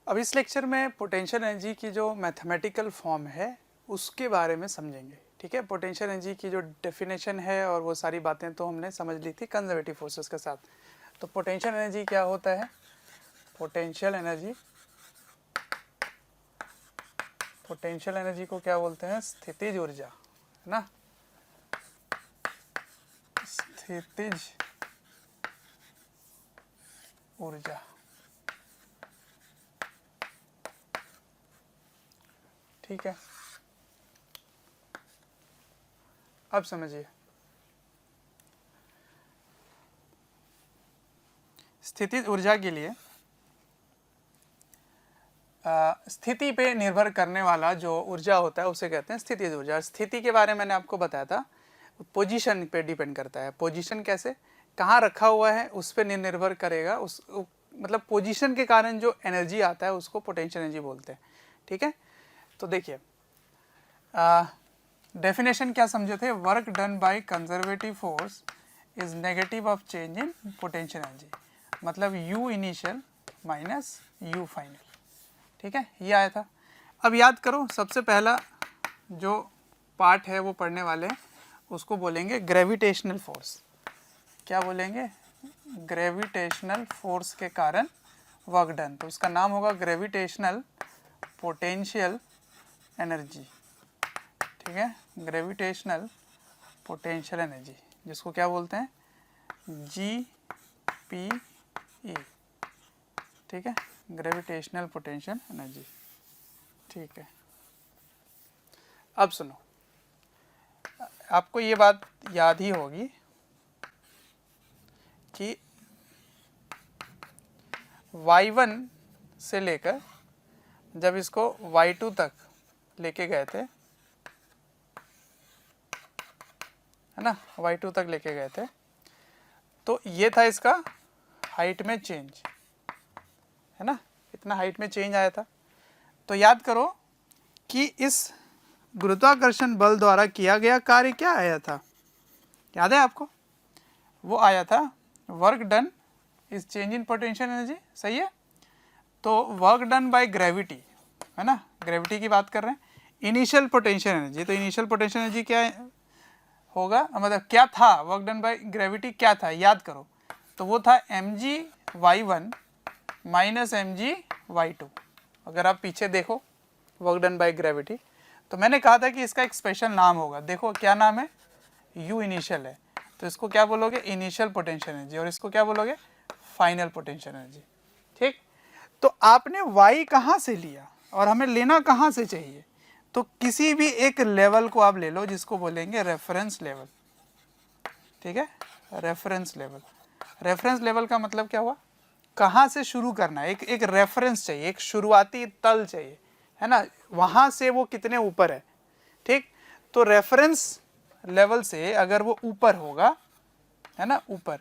अब इस लेक्चर में पोटेंशियल एनर्जी की जो मैथमेटिकल फॉर्म है उसके बारे में समझेंगे। ठीक है, पोटेंशियल एनर्जी की जो डेफिनेशन है और वो सारी बातें तो हमने समझ ली थी कंजर्वेटिव फोर्सेस के साथ। तो पोटेंशियल एनर्जी क्या होता है? पोटेंशियल एनर्जी को क्या बोलते हैं? स्थितिज ऊर्जा, है ना। स्थितिज ऊर्जा, ठीक है। अब समझिए, स्थितिज ऊर्जा के लिए स्थिति पे निर्भर करने वाला जो ऊर्जा होता है उसे कहते हैं स्थितिज ऊर्जा। स्थिति के बारे में मैंने आपको बताया था, पोजीशन पे डिपेंड करता है। पोजीशन कैसे, कहाँ रखा हुआ है उस पर निर्भर करेगा। उस मतलब पोजीशन के कारण जो एनर्जी आता है उसको पोटेंशियल एनर्जी बोलते हैं। ठीक है, तो देखिए डेफिनेशन क्या समझे थे? Work done by conservative force is negative of change in potential energy, मतलब U initial minus U final. ठीक है, ये आया था। अब याद करो, सबसे पहला जो पार्ट है वो पढ़ने वाले हैं, उसको बोलेंगे ग्रेविटेशनल फोर्स। क्या बोलेंगे? ग्रेविटेशनल फोर्स के कारण वर्क डन, तो उसका नाम होगा ग्रेविटेशनल पोटेंशियल एनर्जी। ठीक है, ग्रेविटेशनल पोटेंशियल एनर्जी, जिसको क्या बोलते हैं? GPE। ठीक है, ग्रेविटेशनल पोटेंशियल एनर्जी। ठीक है, अब सुनो, आपको ये बात याद ही होगी कि Y1 से लेकर जब इसको Y2 तक लेके गए थे, है ना, Y2 तक लेके गए थे, तो ये था इसका हाइट में चेंज, है ना, इतना हाइट में चेंज आया था। तो याद करो कि इस गुरुत्वाकर्षण बल द्वारा किया गया कार्य क्या आया था? याद है आपको? वो आया था work done is change in potential energy. सही है, तो वर्क डन बाय ग्रेविटी, है ना, ग्रेविटी की बात कर रहे हैं। इनिशियल पोटेंशियल एनर्जी, तो इनिशियल पोटेंशियल एनर्जी क्या होगा, मतलब क्या था? वर्क डन बाय ग्रेविटी क्या था? याद करो, तो वो था mg/y1 माइनस mg/y2। अगर आप पीछे देखो वर्क डन बाय ग्रेविटी, तो मैंने कहा था कि इसका एक स्पेशल नाम होगा। देखो क्या नाम है? U इनिशियल है, तो इसको क्या बोलोगे? इनिशियल पोटेंशियल एनर्जी, और इसको क्या बोलोगे? Final potential energy. ठीक, तो आपने y कहाँ से लिया और हमें लेना कहाँ से चाहिए? तो किसी भी एक लेवल को आप ले लो जिसको बोलेंगे रेफरेंस लेवल। ठीक है, रेफरेंस लेवल। रेफरेंस लेवल का मतलब क्या हुआ? कहाँ से शुरू करना है, एक रेफरेंस चाहिए, एक शुरुआती तल चाहिए, है ना, वहाँ से वो कितने ऊपर है। ठीक, तो रेफरेंस लेवल से अगर वो ऊपर होगा, है ना, ऊपर,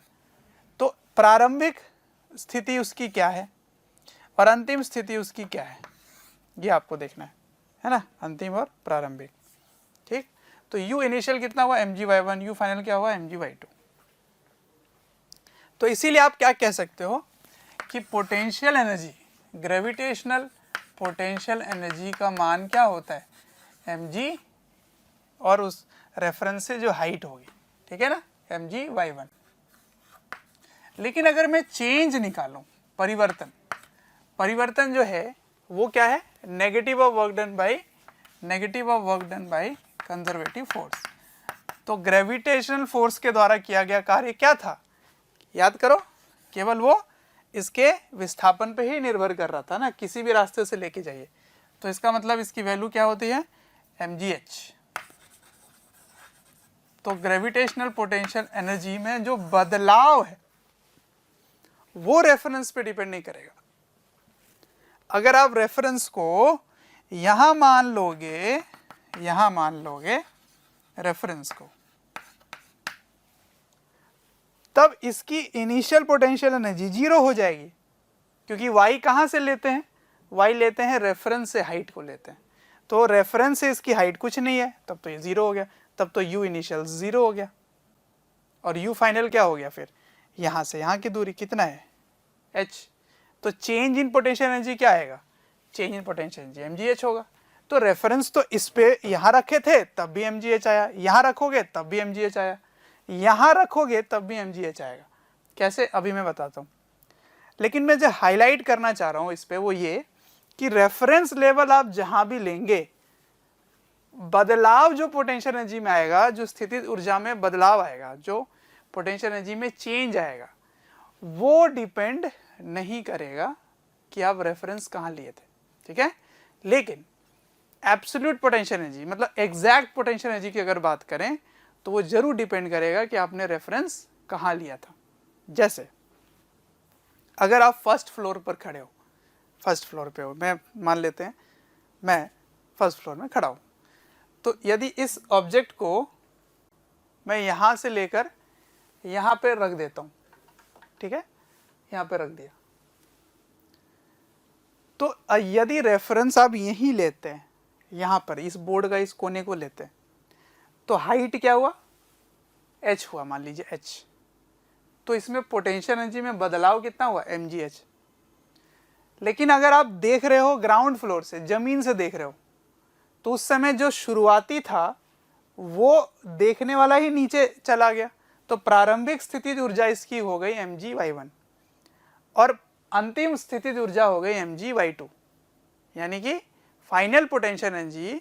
तो प्रारंभिक स्थिति उसकी क्या है और अंतिम स्थिति उसकी क्या है, ये आपको देखना है ना, अंतिम और प्रारंभिक। ठीक, तो U इनिशियल कितना हुआ? mg/y1, U फाइनल क्या हुआ? mg/y2। तो इसीलिए आप क्या कह सकते हो कि potential energy, gravitational potential energy का मान क्या होता है? mg और उस रेफरेंस से जो हाइट होगी, ठीक है ना, mg/y1। लेकिन अगर मैं चेंज निकालूं, परिवर्तन जो है वो क्या है? Negative of work done by conservative force. तो ग्रेविटेशनल फोर्स के द्वारा किया गया कार्य क्या था? याद करो, केवल वो इसके विस्थापन पे ही निर्भर कर रहा था ना, किसी भी रास्ते से लेके जाइए। तो इसका मतलब इसकी वैल्यू क्या होती है? mgh। तो ग्रेविटेशनल पोटेंशियल एनर्जी में जो बदलाव है वो रेफरेंस पे डिपेंड नहीं करेगा। अगर आप रेफरेंस को यहां मान लोगे रेफरेंस को, तब इसकी इनिशियल पोटेंशियल एनर्जी जीरो हो जाएगी, क्योंकि y कहां से लेते हैं? y लेते हैं रेफरेंस से, हाइट को लेते हैं। तो रेफरेंस से इसकी हाइट कुछ नहीं है, तब तो ये जीरो हो गया, तब तो U इनिशियल जीरो हो गया। और u फाइनल क्या हो गया फिर, यहाँ से यहाँ की दूरी कितना है h, तो चेंज इन पोटेंशियल एनर्जी क्या आएगा, change in potential energy mgh होगा। तो रेफरेंस तो इस पे यहाँ रखे थे तब भी mgh आया, यहाँ रखोगे तब भी mgh आया, यहाँ रखोगे तब भी mgh आएगा। कैसे, अभी मैं बताता हूँ। लेकिन मैं जो हाईलाइट करना चाह रहा हूँ इस पे वो ये कि रेफरेंस लेवल आप जहाँ भी लेंगे, बदलाव जो पोटेंशियल एनर्जी में आएगा, जो स्थितिज ऊर्जा में बदलाव आएगा, जो पोटेंशियल एनर्जी में चेंज आएगा, वो डिपेंड नहीं करेगा कि आप रेफरेंस कहाँ लिए थे, ठीक है। लेकिन एब्सोल्यूट पोटेंशियल एनर्जी मतलब एग्जैक्ट पोटेंशियल एनर्जी की अगर बात करें तो वो जरूर डिपेंड करेगा कि आपने रेफरेंस कहाँ लिया था। जैसे अगर आप फर्स्ट फ्लोर पर खड़े हो, फर्स्ट फ्लोर पे हो, मैं मान लेते हैं मैं फर्स्ट फ्लोर में खड़ा हूँ, तो यदि इस ऑब्जेक्ट को मैं यहाँ से लेकर यहाँ पे रख देता हूँ, ठीक है, यहाँ पे रख दिया, तो यदि रेफरेंस आप यहीं लेते हैं, यहाँ पर इस बोर्ड का इस कोने को लेते हैं, तो हाइट क्या हुआ, h हुआ, मान लीजिए h, तो इसमें पोटेंशियल एनर्जी में बदलाव कितना हुआ, mgh। लेकिन अगर आप देख रहे हो ग्राउंड फ्लोर से, जमीन से देख रहे हो, तो उस समय जो शुरुआती था वो देखने वाला ही नीचे चला गया, तो प्रारंभिक स्थितिज ऊर्जा इसकी हो गई mg/1 और अंतिम स्थितिज ऊर्जा हो गई mg/2, यानी कि फाइनल पोटेंशियल एनर्जी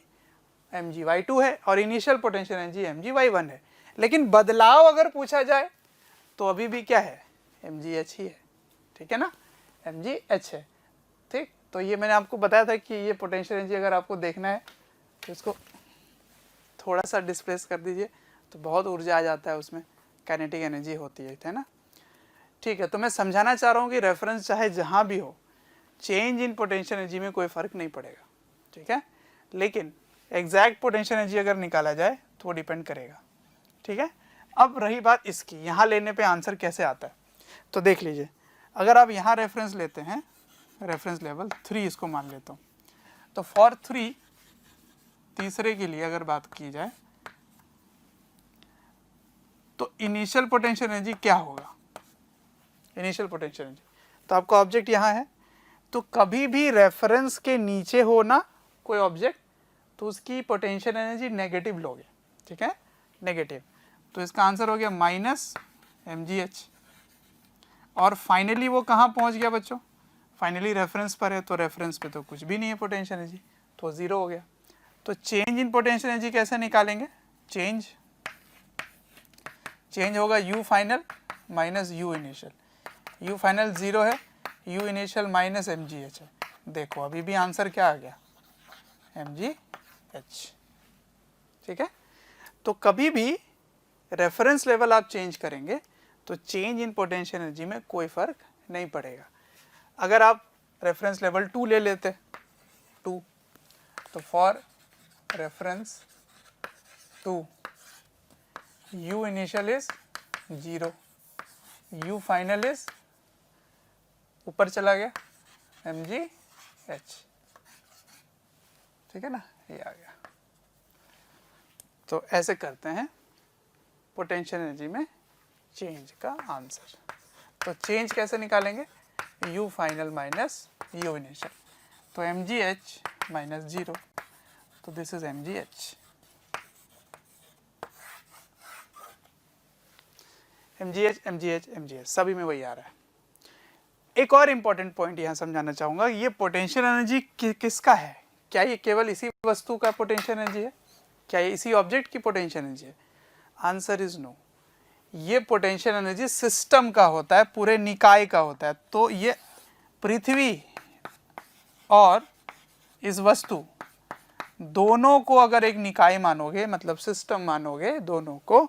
mg/2 है और इनिशियल पोटेंशियल एनर्जी mg/1 है। लेकिन बदलाव अगर पूछा जाए तो अभी भी क्या है, mgh ही है, ठीक है ना, mgh है, ठीक। तो ये मैंने आपको बताया था कि ये पोटेंशियल एनर्जी अगर आपको देखना है तो इसको थोड़ा सा डिस्प्लेस कर दीजिए तो बहुत ऊर्जा आ जाता है उसमें, काइनेटिक एनर्जी होती है ना, ठीक है। तो मैं समझाना चाह रहा हूँ कि रेफरेंस चाहे जहाँ भी हो, चेंज इन पोटेंशियल एनर्जी में कोई फ़र्क नहीं पड़ेगा, ठीक है। लेकिन एग्जैक्ट पोटेंशियल एनर्जी अगर निकाला जाए तो वो डिपेंड करेगा, ठीक है। अब रही बात इसकी, यहाँ लेने पे आंसर कैसे आता है, तो देख लीजिए, अगर आप यहाँ रेफरेंस लेते हैं, रेफरेंस लेवल 3 इसको मान लेता हूँ, तो फॉर 3 तीसरे के लिए अगर बात की जाए तो इनिशियल पोटेंशियल एनर्जी क्या होगा, इनिशियल पोटेंशियल एनर्जी, तो आपका ऑब्जेक्ट यहाँ है, तो कभी भी रेफरेंस के नीचे हो ना कोई ऑब्जेक्ट तो उसकी पोटेंशियल एनर्जी नेगेटिव लोगे, ठीक है, नेगेटिव। तो इसका आंसर हो गया -mgh। और फाइनली वो कहाँ पहुँच गया बच्चों, फाइनली रेफरेंस पर है, तो रेफरेंस पे तो कुछ भी नहीं है पोटेंशियल एनर्जी, तो 0 हो गया। तो चेंज इन पोटेंशियल एनर्जी कैसे निकालेंगे, चेंज होगा u final minus u initial, u final 0 है, u इनिशियल माइनस mgh है। देखो अभी भी आंसर क्या आ गया, mgh, ठीक है। तो कभी भी रेफरेंस लेवल आप चेंज करेंगे तो चेंज इन पोटेंशियल एनर्जी में कोई फर्क नहीं पड़ेगा। अगर आप रेफरेंस लेवल 2 ले लेते 2, तो for reference 2 u initial is 0, u final is ऊपर चला गया mgh, ठीक है ना, ये आ गया। तो ऐसे करते हैं पोटेंशियल एनर्जी में चेंज का आंसर। तो चेंज कैसे निकालेंगे, u final minus u initial, तो mgh माइनस 0, तो दिस इज mgh, mgh सभी में वही आ रहा है। एक और इम्पॉर्टेंट पॉइंट यहाँ समझाना चाहूँगा, ये पोटेंशियल एनर्जी किसका है, क्या ये केवल इसी वस्तु का पोटेंशियल एनर्जी है, क्या ये इसी ऑब्जेक्ट की पोटेंशियल एनर्जी है, आंसर इज नो। ये पोटेंशियल एनर्जी सिस्टम का होता है, पूरे निकाय का होता है। तो ये पृथ्वी और इस वस्तु दोनों को अगर एक निकाय मानोगे, मतलब सिस्टम मानोगे दोनों को,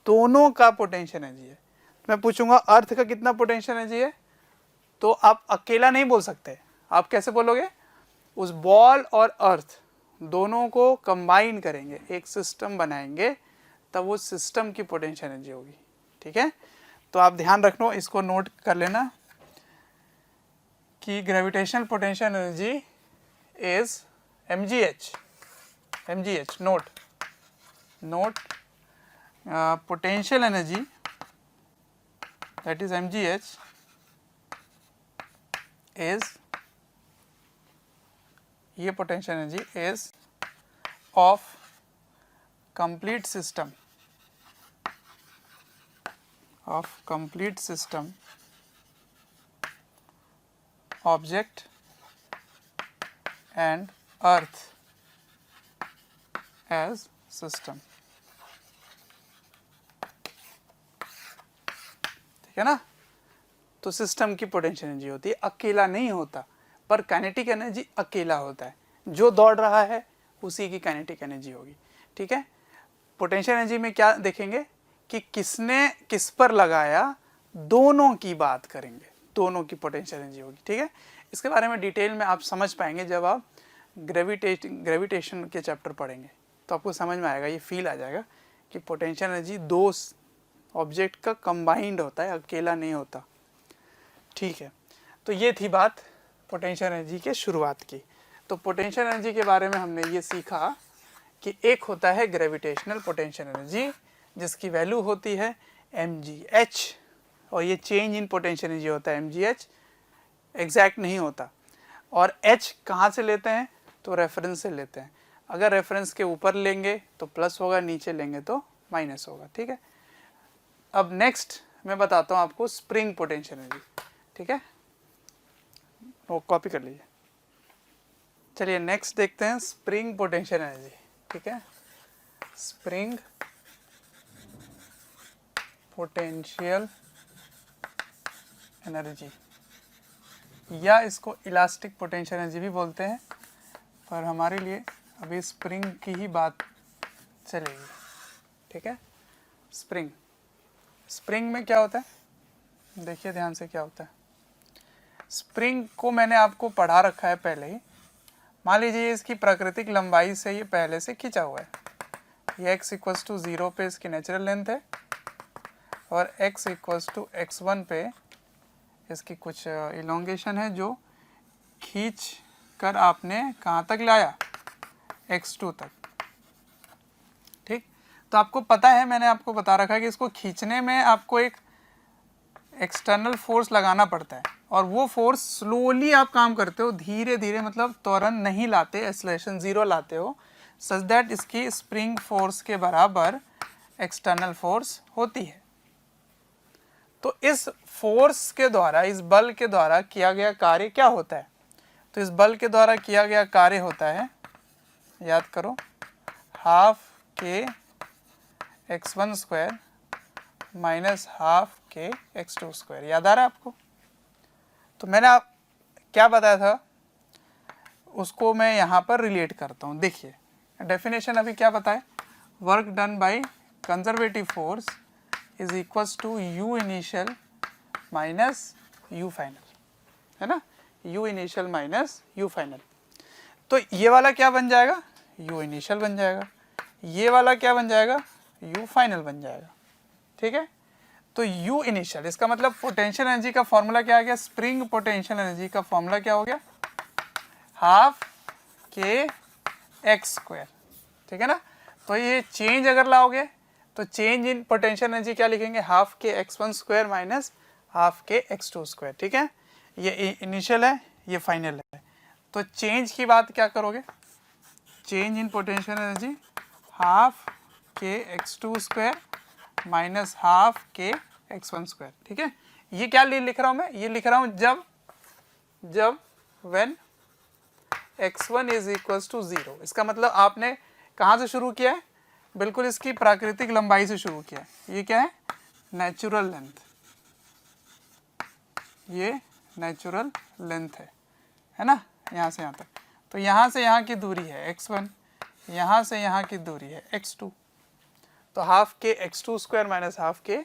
दोनों का पोटेंशियल एनर्जी है। मैं पूछूंगा अर्थ का कितना पोटेंशियल एनर्जी है, तो आप अकेला नहीं बोल सकते, आप कैसे बोलोगे, उस बॉल और अर्थ दोनों को कंबाइन करेंगे, एक सिस्टम बनाएंगे, तब वो सिस्टम की पोटेंशियल एनर्जी होगी, ठीक है। तो आप ध्यान रखना, इसको नोट कर लेना कि gravitational potential energy is mgh, note potential energy that is mgh is, ये potential energy is of complete system object and earth as system, ठीक है ना। तो सिस्टम की पोटेंशियल एनर्जी होती है, अकेला नहीं होता, पर काइनेटिक एनर्जी अकेला होता है, जो दौड़ रहा है उसी की काइनेटिक एनर्जी होगी, ठीक है। पोटेंशियल एनर्जी में क्या देखेंगे कि किसने किस पर लगाया, दोनों की बात करेंगे, दोनों की पोटेंशियल एनर्जी होगी, ठीक है। इसके बारे में डिटेल में आप समझ पाएंगे जब आप ग्रेविटेशन के चैप्टर पढ़ेंगे, तो आपको समझ में आएगा, ये फील आ जाएगा कि पोटेंशियल एनर्जी दो ऑब्जेक्ट का कंबाइंड होता है, अकेला नहीं होता, ठीक है। तो ये थी बात पोटेंशियल एनर्जी के शुरुआत की। तो पोटेंशियल एनर्जी के बारे में हमने ये सीखा कि एक होता है ग्रेविटेशनल पोटेंशियल एनर्जी, जिसकी वैल्यू होती है mgh, और ये चेंज इन पोटेंशियल एनर्जी होता है mgh, एग्जैक्ट नहीं होता। और h कहाँ से लेते हैं, तो रेफरेंस से लेते हैं। अगर रेफरेंस के ऊपर लेंगे तो प्लस होगा, नीचे लेंगे तो माइनस होगा, ठीक है। अब नेक्स्ट मैं बताता हूँ आपको स्प्रिंग पोटेंशियल एनर्जी, ठीक है, वो कॉपी कर लीजिए। चलिए नेक्स्ट देखते हैं स्प्रिंग पोटेंशियल एनर्जी, ठीक है। स्प्रिंग पोटेंशियल एनर्जी, या इसको इलास्टिक पोटेंशियल एनर्जी भी बोलते हैं, पर हमारे लिए अभी स्प्रिंग की ही बात चलेगी, ठीक है। स्प्रिंग में क्या होता है, देखिए ध्यान से क्या होता है। स्प्रिंग को मैंने आपको पढ़ा रखा है पहले ही। मान लीजिए इसकी प्राकृतिक लंबाई से ये पहले से खींचा हुआ है, ये x इक्वल्स टू 0 पे इसकी नेचुरल लेंथ है, और x इक्वल्स टू x1 पे इसकी कुछ इलोंगेशन है, जो खींच कर आपने कहाँ तक लाया, x2 तक, ठीक। तो आपको पता है, मैंने आपको बता रखा है कि इसको खींचने में आपको एक एक्सटर्नल फोर्स लगाना पड़ता है, और वो फोर्स स्लोली आप काम करते हो, धीरे धीरे, मतलब तुरंत नहीं लाते, एक्सेलरेशन 0 लाते हो, सच दैट इसकी स्प्रिंग फोर्स के बराबर एक्सटर्नल फोर्स होती है। तो इस फोर्स के द्वारा, इस बल के द्वारा किया गया कार्य क्या होता है, तो इस बल के द्वारा किया गया कार्य होता है, याद करो, हाफ के x1 स्क्वायर माइनस हाफ के x2 स्क्वायर। याद आ रहा है आपको। तो मैंने आप क्या बताया था, उसको मैं यहाँ पर रिलेट करता हूँ। देखिए डेफिनेशन अभी क्या बताए, work done by conservative force is equals to U initial minus U final, है ना, U initial minus U final. तो ये वाला क्या बन जाएगा, यू इनिशियल बन जाएगा, ये वाला क्या बन जाएगा, यू फाइनल बन जाएगा, ठीक है। तो यू इनिशियल, इसका मतलब पोटेंशियल एनर्जी का फॉर्मूला क्या आ गया, स्प्रिंग पोटेंशियल एनर्जी का फॉर्मूला क्या हो गया, हाफ के एक्स स्क्वायर, ठीक है ना। तो ये चेंज अगर लाओगे तो चेंज इन पोटेंशियल एनर्जी क्या लिखेंगे, हाफ के x1 स्क्वायर माइनस हाफ के x2 स्क्वायर, ठीक है। ये इनिशियल है, ये फाइनल है। तो चेंज की बात क्या करोगे, change in potential energy half के x2 स्क्वायर माइनस हाफ के x1 स्क्वायर, ठीक है। ये क्या लिख रहा हूँ मैं, ये लिख रहा हूँ जब when x1 is equals to 0। इसका मतलब आपने कहाँ से शुरू किया है, बिल्कुल इसकी प्राकृतिक लंबाई से शुरू किया है। ये क्या है, नेचुरल लेंथ, ये नेचुरल लेंथ है ना, यहाँ से यहाँ तक। तो यहाँ से यहाँ की दूरी है x1, यहाँ से यहाँ की दूरी है x2। तो हाफ के x2 स्क्वायर माइनस हाफ के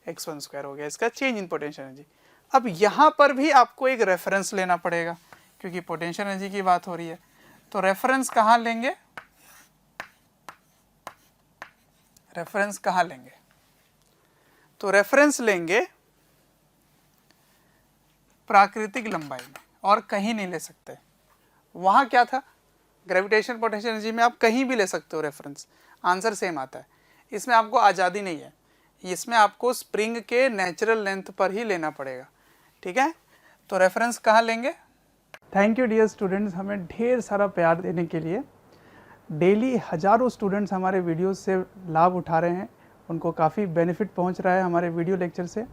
x1 स्क्वायर हो गया इसका चेंज इन पोटेंशियल एनर्जी। अब यहाँ पर भी आपको एक रेफरेंस लेना पड़ेगा, क्योंकि पोटेंशियल एनर्जी की बात हो रही है। तो रेफरेंस कहाँ लेंगे, रेफरेंस कहाँ लेंगे, तो रेफरेंस लेंगे प्राकृतिक लंबाई में, और कहीं नहीं ले सकते। वहाँ क्या था, ग्रेविटेशन पोटेंशियल एनर्जी में आप कहीं भी ले सकते हो रेफरेंस, आंसर सेम आता है, इसमें आपको आज़ादी नहीं है। इसमें आपको स्प्रिंग के नेचुरल लेंथ पर ही लेना पड़ेगा, ठीक है। तो रेफरेंस कहाँ लेंगे? थैंक यू डियर स्टूडेंट्स, हमें ढेर सारा प्यार देने के लिए। डेली हज़ारों स्टूडेंट्स हमारे वीडियोस से लाभ उठा रहे हैं, उनको काफ़ी बेनिफिट पहुंच रहा है हमारे वीडियो लेक्चर से।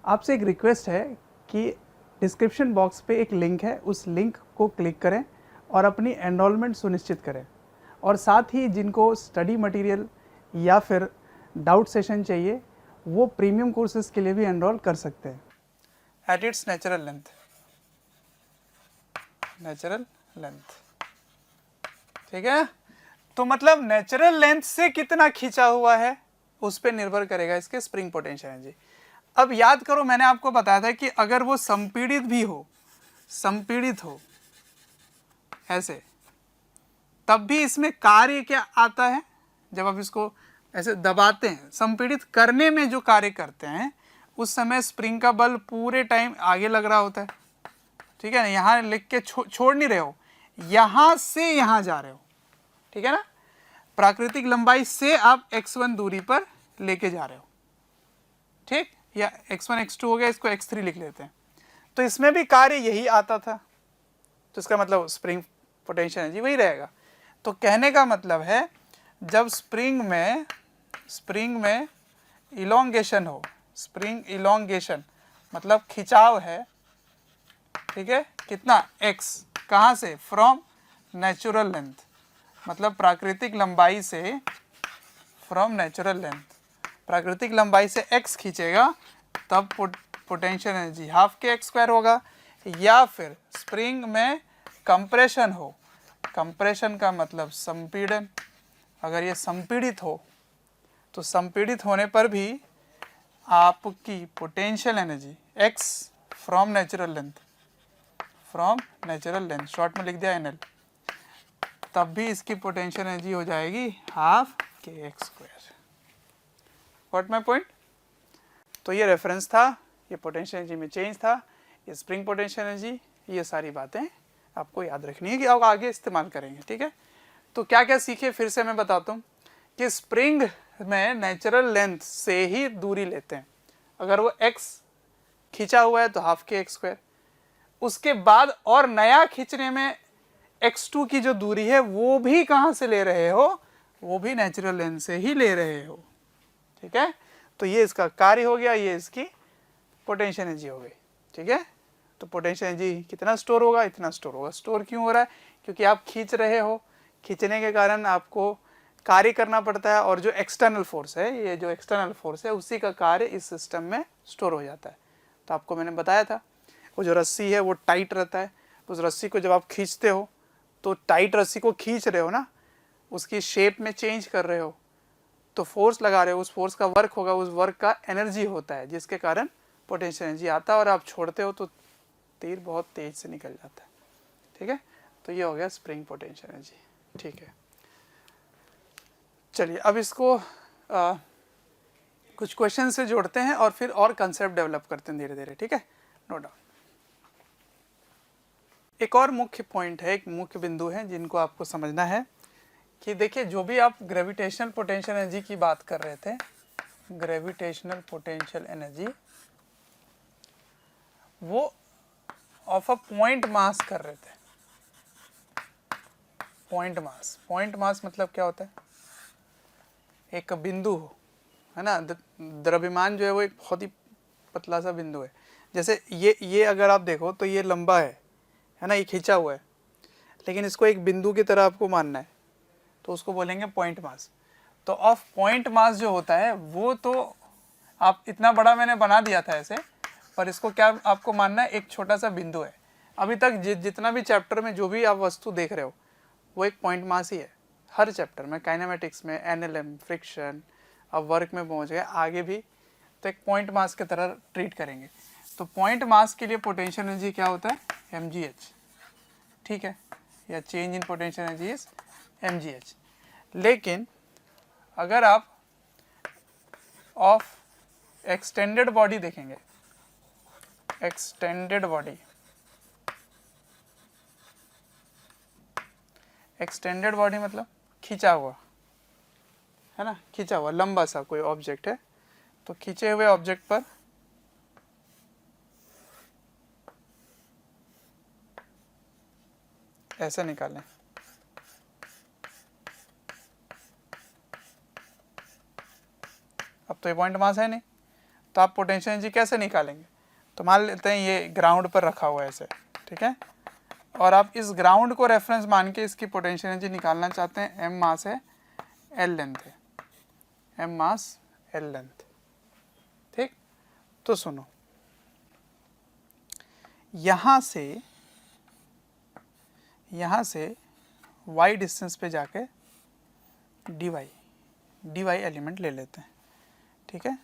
आपसे एक रिक्वेस्ट है कि डिस्क्रिप्शन बॉक्स पे एक लिंक है, उस लिंक को क्लिक करें और अपनी एनरोलमेंट सुनिश्चित करें। और साथ ही जिनको स्टडी मटेरियल या फिर डाउट सेशन चाहिए वो प्रीमियम कोर्सेज के लिए भी एनरोल कर सकते हैं। एट इट्स नेचुरल लेंथ, ठीक है। तो मतलब नेचुरल लेंथ से कितना खींचा हुआ है उस पर निर्भर करेगा इसके स्प्रिंग पोटेंशियल एनर्जी। अब याद करो, मैंने आपको बताया था कि अगर वो संपीड़ित भी हो, संपीड़ित हो ऐसे, तब भी इसमें कार्य क्या आता है? जब आप इसको ऐसे दबाते हैं, संपीड़ित करने में जो कार्य करते हैं उस समय स्प्रिंग का बल पूरे टाइम आगे लग रहा होता है, ठीक है ना। यहाँ लिख के छोड़ नहीं रहे हो, यहाँ से यहाँ जा रहे हो, ठीक है ना। प्राकृतिक लंबाई से आप x1 दूरी पर लेके जा रहे हो, ठीक, या x1 x2 हो गया, इसको x3 लिख लेते हैं। तो इसमें भी कार्य यही आता था, तो इसका मतलब स्प्रिंग पोटेंशियल एनर्जी वही रहेगा। तो कहने का मतलब है जब स्प्रिंग में इलोंगेशन हो, स्प्रिंग इलोंगेशन मतलब खिंचाव है, ठीक है, कितना x, कहाँ से? फ्रॉम नेचुरल लेंथ, मतलब प्राकृतिक लंबाई से, फ्रॉम नेचुरल लेंथ, प्राकृतिक लंबाई से x खींचेगा तब पोटेंशियल एनर्जी हाफ के एक्स स्क्वायर होगा। या फिर स्प्रिंग में कंप्रेशन हो, कंप्रेशन का मतलब संपीड़न, अगर ये संपीड़ित हो तो संपीड़ित होने पर भी आपकी potential energy x from natural length, short में लिख दिया NL, तब भी इसकी पोटेंशियल एनर्जी हो जाएगी हाफ के x square. What my point? तो ये रेफरेंस था, ये पोटेंशियल एनर्जी में चेंज था, ये स्प्रिंग पोटेंशियल एनर्जी, ये सारी बातें आपको याद रखनी है कि आप आगे इस्तेमाल करेंगे, ठीक है। तो क्या क्या सीखे फिर से मैं बताता हूँ कि स्प्रिंग में नेचुरल लेंथ से ही दूरी लेते हैं। अगर वो x खींचा हुआ है तो हाफ के एक्स स्क्वायर, उसके बाद और नया खींचने में x2 की जो दूरी है वो भी कहाँ से ले रहे हो? वो भी नेचुरल लेंथ से ही ले रहे हो, ठीक है। तो ये इसका कार्य हो गया, ये इसकी पोटेंशियल एनर्जी हो गई, ठीक है। तो पोटेंशियल एनर्जी कितना स्टोर होगा? इतना स्टोर होगा। स्टोर क्यों हो रहा है? क्योंकि आप खींच रहे हो, खींचने के कारण आपको कार्य करना पड़ता है, और जो एक्सटर्नल फोर्स है, ये जो एक्सटर्नल फोर्स है उसी का कार्य इस सिस्टम में स्टोर हो जाता है। तो आपको मैंने बताया था वो जो रस्सी है वो टाइट रहता है, उस रस्सी को जब आप खींचते हो तो टाइट रस्सी को खींच रहे हो ना, उसकी शेप में चेंज कर रहे हो, तो फोर्स लगा रहे हो, उस फोर्स का वर्क होगा, उस वर्क का एनर्जी होता है, जिसके कारण पोटेंशियल एनर्जी आता है, और आप छोड़ते हो तो तीर बहुत तेज से निकल जाता है, ठीक है। तो ये हो गया स्प्रिंग पोटेंशियल एनर्जी, ठीक है। चलिए अब इसको कुछ क्वेश्चन से जोड़ते हैं और फिर और कंसेप्ट डेवलप करते हैं धीरे धीरे, ठीक है, नो डाउट। एक और मुख्य पॉइंट है, एक मुख्य बिंदु है जिनको आपको समझना है कि देखिए, जो भी आप ग्रेविटेशनल पोटेंशियल एनर्जी की बात कर रहे थे, ग्रेविटेशनल पोटेंशियल एनर्जी वो ऑफ अ पॉइंट मास कर रहे थे। पॉइंट मास मतलब क्या होता है? एक बिंदु हो, है ना, द्रव्यमान जो है वो एक बहुत ही पतला सा बिंदु है। जैसे ये अगर आप देखो तो ये लंबा है ना, ये खींचा हुआ है, लेकिन इसको एक बिंदु की तरह आपको मानना है, तो उसको बोलेंगे पॉइंट मास। तो ऑफ पॉइंट मास जो होता है वो तो आप इतना बड़ा मैंने बना दिया था ऐसे, पर इसको क्या आपको मानना है? एक छोटा सा बिंदु है। अभी तक जितना भी चैप्टर में जो भी आप वस्तु देख रहे हो वो एक पॉइंट मास ही है, हर चैप्टर में, काइनेमेटिक्स में, NLM, फ्रिक्शन, अब वर्क में पहुंच गए आगे भी, तो एक पॉइंट मास की तरह ट्रीट करेंगे। तो पॉइंट मास के लिए पोटेंशियल एनर्जी क्या होता है? mgh, ठीक है, या change in potential energy is mgh। लेकिन अगर आप ऑफ एक्सटेंडेड बॉडी देखेंगे, एक्सटेंडेड बॉडी, एक्सटेंडेड बॉडी मतलब खींचा हुआ, है ना, खींचा हुआ लंबा सा कोई ऑब्जेक्ट है, तो खींचे हुए ऑब्जेक्ट पर ऐसे निकालें। अब तो ये पॉइंट मास है नहीं, तो आप पोटेंशियल एनर्जी कैसे निकालेंगे? तो मान लेते हैं ये ग्राउंड पर रखा हुआ है ऐसे, ठीक है, और आप इस ग्राउंड को रेफरेंस मान के इसकी पोटेंशियल एनर्जी निकालना चाहते हैं। एम मास है, एल लेंथ है, एम मास एल लेंथ, ठीक। तो सुनो, यहाँ से y डिस्टेंस पे जाके dy एलिमेंट ले लेते हैं, ठीक है,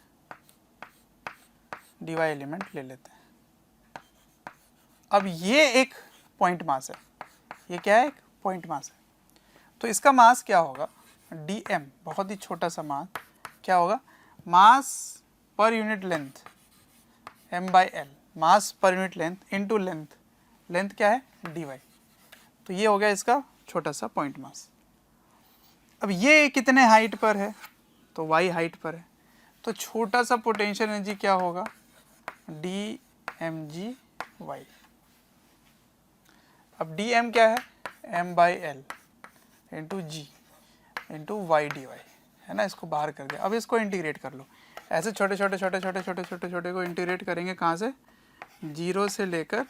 dy एलिमेंट ले लेते हैं। अब ये एक पॉइंट मास है, ये क्या है? एक पॉइंट मास है। तो इसका मास क्या होगा? dm, बहुत ही छोटा सा मास क्या होगा? मास per unit length m/l, mass per unit length into length, length क्या है? dy। तो ये हो गया इसका छोटा सा पॉइंट मास। अब ये कितने हाइट पर है? तो y हाइट पर है। तो छोटा सा पोटेंशियल एनर्जी क्या होगा? dmgy। अब dm क्या है? m/l इंटू जी इंटू वाई डी वाई, है ना, इसको बाहर कर दिया। अब इसको इंटीग्रेट कर लो। ऐसे छोटे छोटे को इंटीग्रेट करेंगे कहाँ से? जीरो से लेकर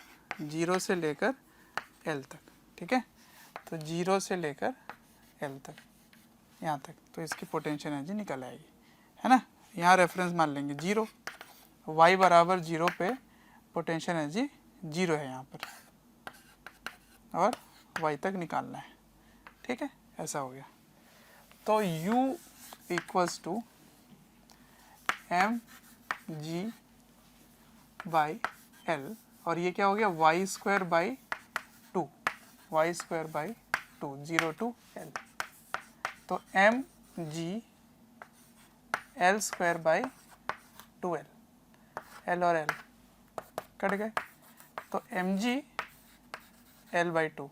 एल तक, ठीक है। तो जीरो से लेकर एल तक, यहाँ तक, तो इसकी पोटेंशियल एनर्जी निकल आएगी, है ना। यहाँ रेफरेंस मान लेंगे जीरो, y बराबर जीरो पे पोटेंशियल एनर्जी जीरो है यहाँ पर, और y तक निकालना है, ठीक है। ऐसा हो गया। तो u इक्वल्स टू mg/l, और ये क्या हो गया? y square by two, zero two l। तो mg l square by 2l, l और l कट गए, तो mg l/2,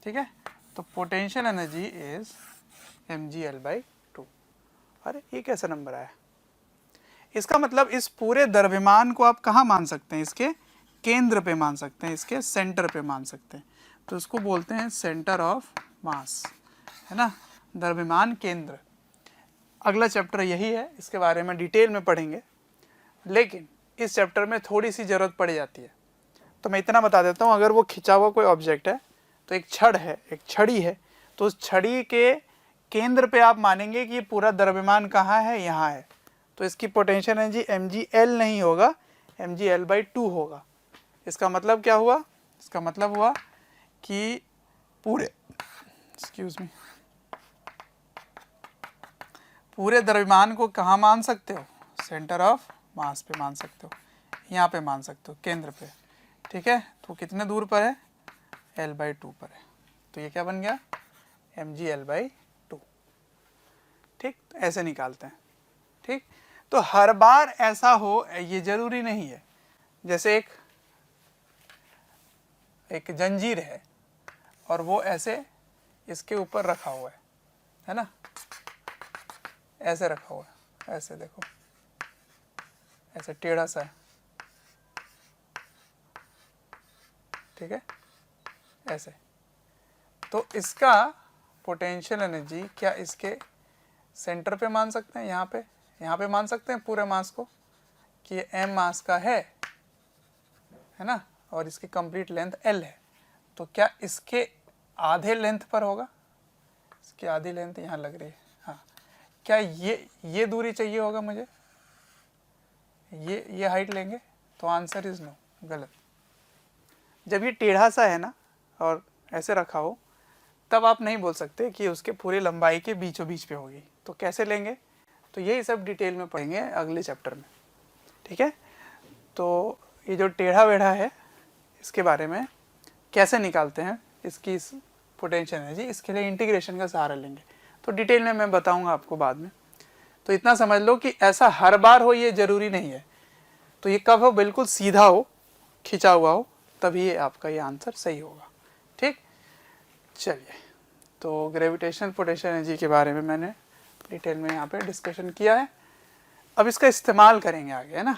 ठीक है। तो potential energy is mg l/2। अरे ये कैसा नंबर आया? इसका मतलब इस पूरे द्रव्यमान को आप कहाँ मान सकते हैं? इसके केंद्र पे मान सकते हैं, इसके सेंटर पे मान सकते हैं। तो इसको बोलते हैं सेंटर ऑफ मास, है ना, द्रव्यमान केंद्र। अगला चैप्टर यही है, इसके बारे में डिटेल में पढ़ेंगे, लेकिन इस चैप्टर में थोड़ी सी ज़रूरत पड़ जाती है। तो मैं इतना बता देता हूँ, अगर वो खिंचा हुआ कोई ऑब्जेक्ट है, तो एक छड़ है, एक छड़ी है, तो उस छड़ी के केंद्र पे आप मानेंगे कि पूरा द्रव्यमान कहाँ है? यहाँ है। तो इसकी पोटेंशियल एनर्जी mgl नहीं होगा, mgl/2 होगा। इसका मतलब क्या हुआ? इसका मतलब हुआ कि पूरे द्रव्यमान को कहाँ मान सकते हो? सेंटर ऑफ मास पे मान सकते हो, यहाँ पे मान सकते हो, केंद्र पे, ठीक है। तो कितने दूर पर है? l/2 पर है। तो ये क्या बन गया? mgl/2, ठीक। तो ऐसे निकालते हैं, ठीक। तो हर बार ऐसा हो ये जरूरी नहीं है। जैसे एक जंजीर है और वो ऐसे इसके ऊपर रखा हुआ है ना, ऐसे रखा हुआ है, ऐसे देखो, ऐसे टेढ़ा सा है, ठीक है, ऐसे। तो इसका पोटेंशियल एनर्जी क्या इसके सेंटर पे मान सकते हैं? यहाँ पे मान सकते हैं पूरे मास को कि ये m मास का है ना, और इसकी कंप्लीट लेंथ l है। तो क्या इसके आधे लेंथ पर होगा? इसकी आधी लेंथ यहाँ लग रही है, हाँ। क्या ये दूरी चाहिए होगा मुझे? ये हाइट लेंगे? तो आंसर इज नो, गलत। जब ये टेढ़ा सा है ना और ऐसे रखा हो, तब आप नहीं बोल सकते कि उसके पूरी लंबाई के बीचों बीच पे होगी। तो कैसे लेंगे? तो यही सब डिटेल में पढ़ेंगे अगले चैप्टर में, ठीक है। तो ये जो टेढ़ा वेढ़ा है, इसके बारे में कैसे निकालते हैं इसकी इस पोटेंशियल एनर्जी, इसके लिए इंटीग्रेशन का सहारा लेंगे। तो डिटेल में मैं बताऊंगा आपको बाद में। तो इतना समझ लो कि ऐसा हर बार हो ये ज़रूरी नहीं है। तो ये कब हो? बिल्कुल सीधा हो, खिंचा हुआ हो, तभी आपका ये आंसर सही होगा, ठीक। चलिए, तो ग्रेविटेशनल पोटेंशियल एनर्जी के बारे में मैंने डिटेल में यहाँ पे डिस्कशन किया है। अब इसका इस्तेमाल करेंगे आगे, है ना,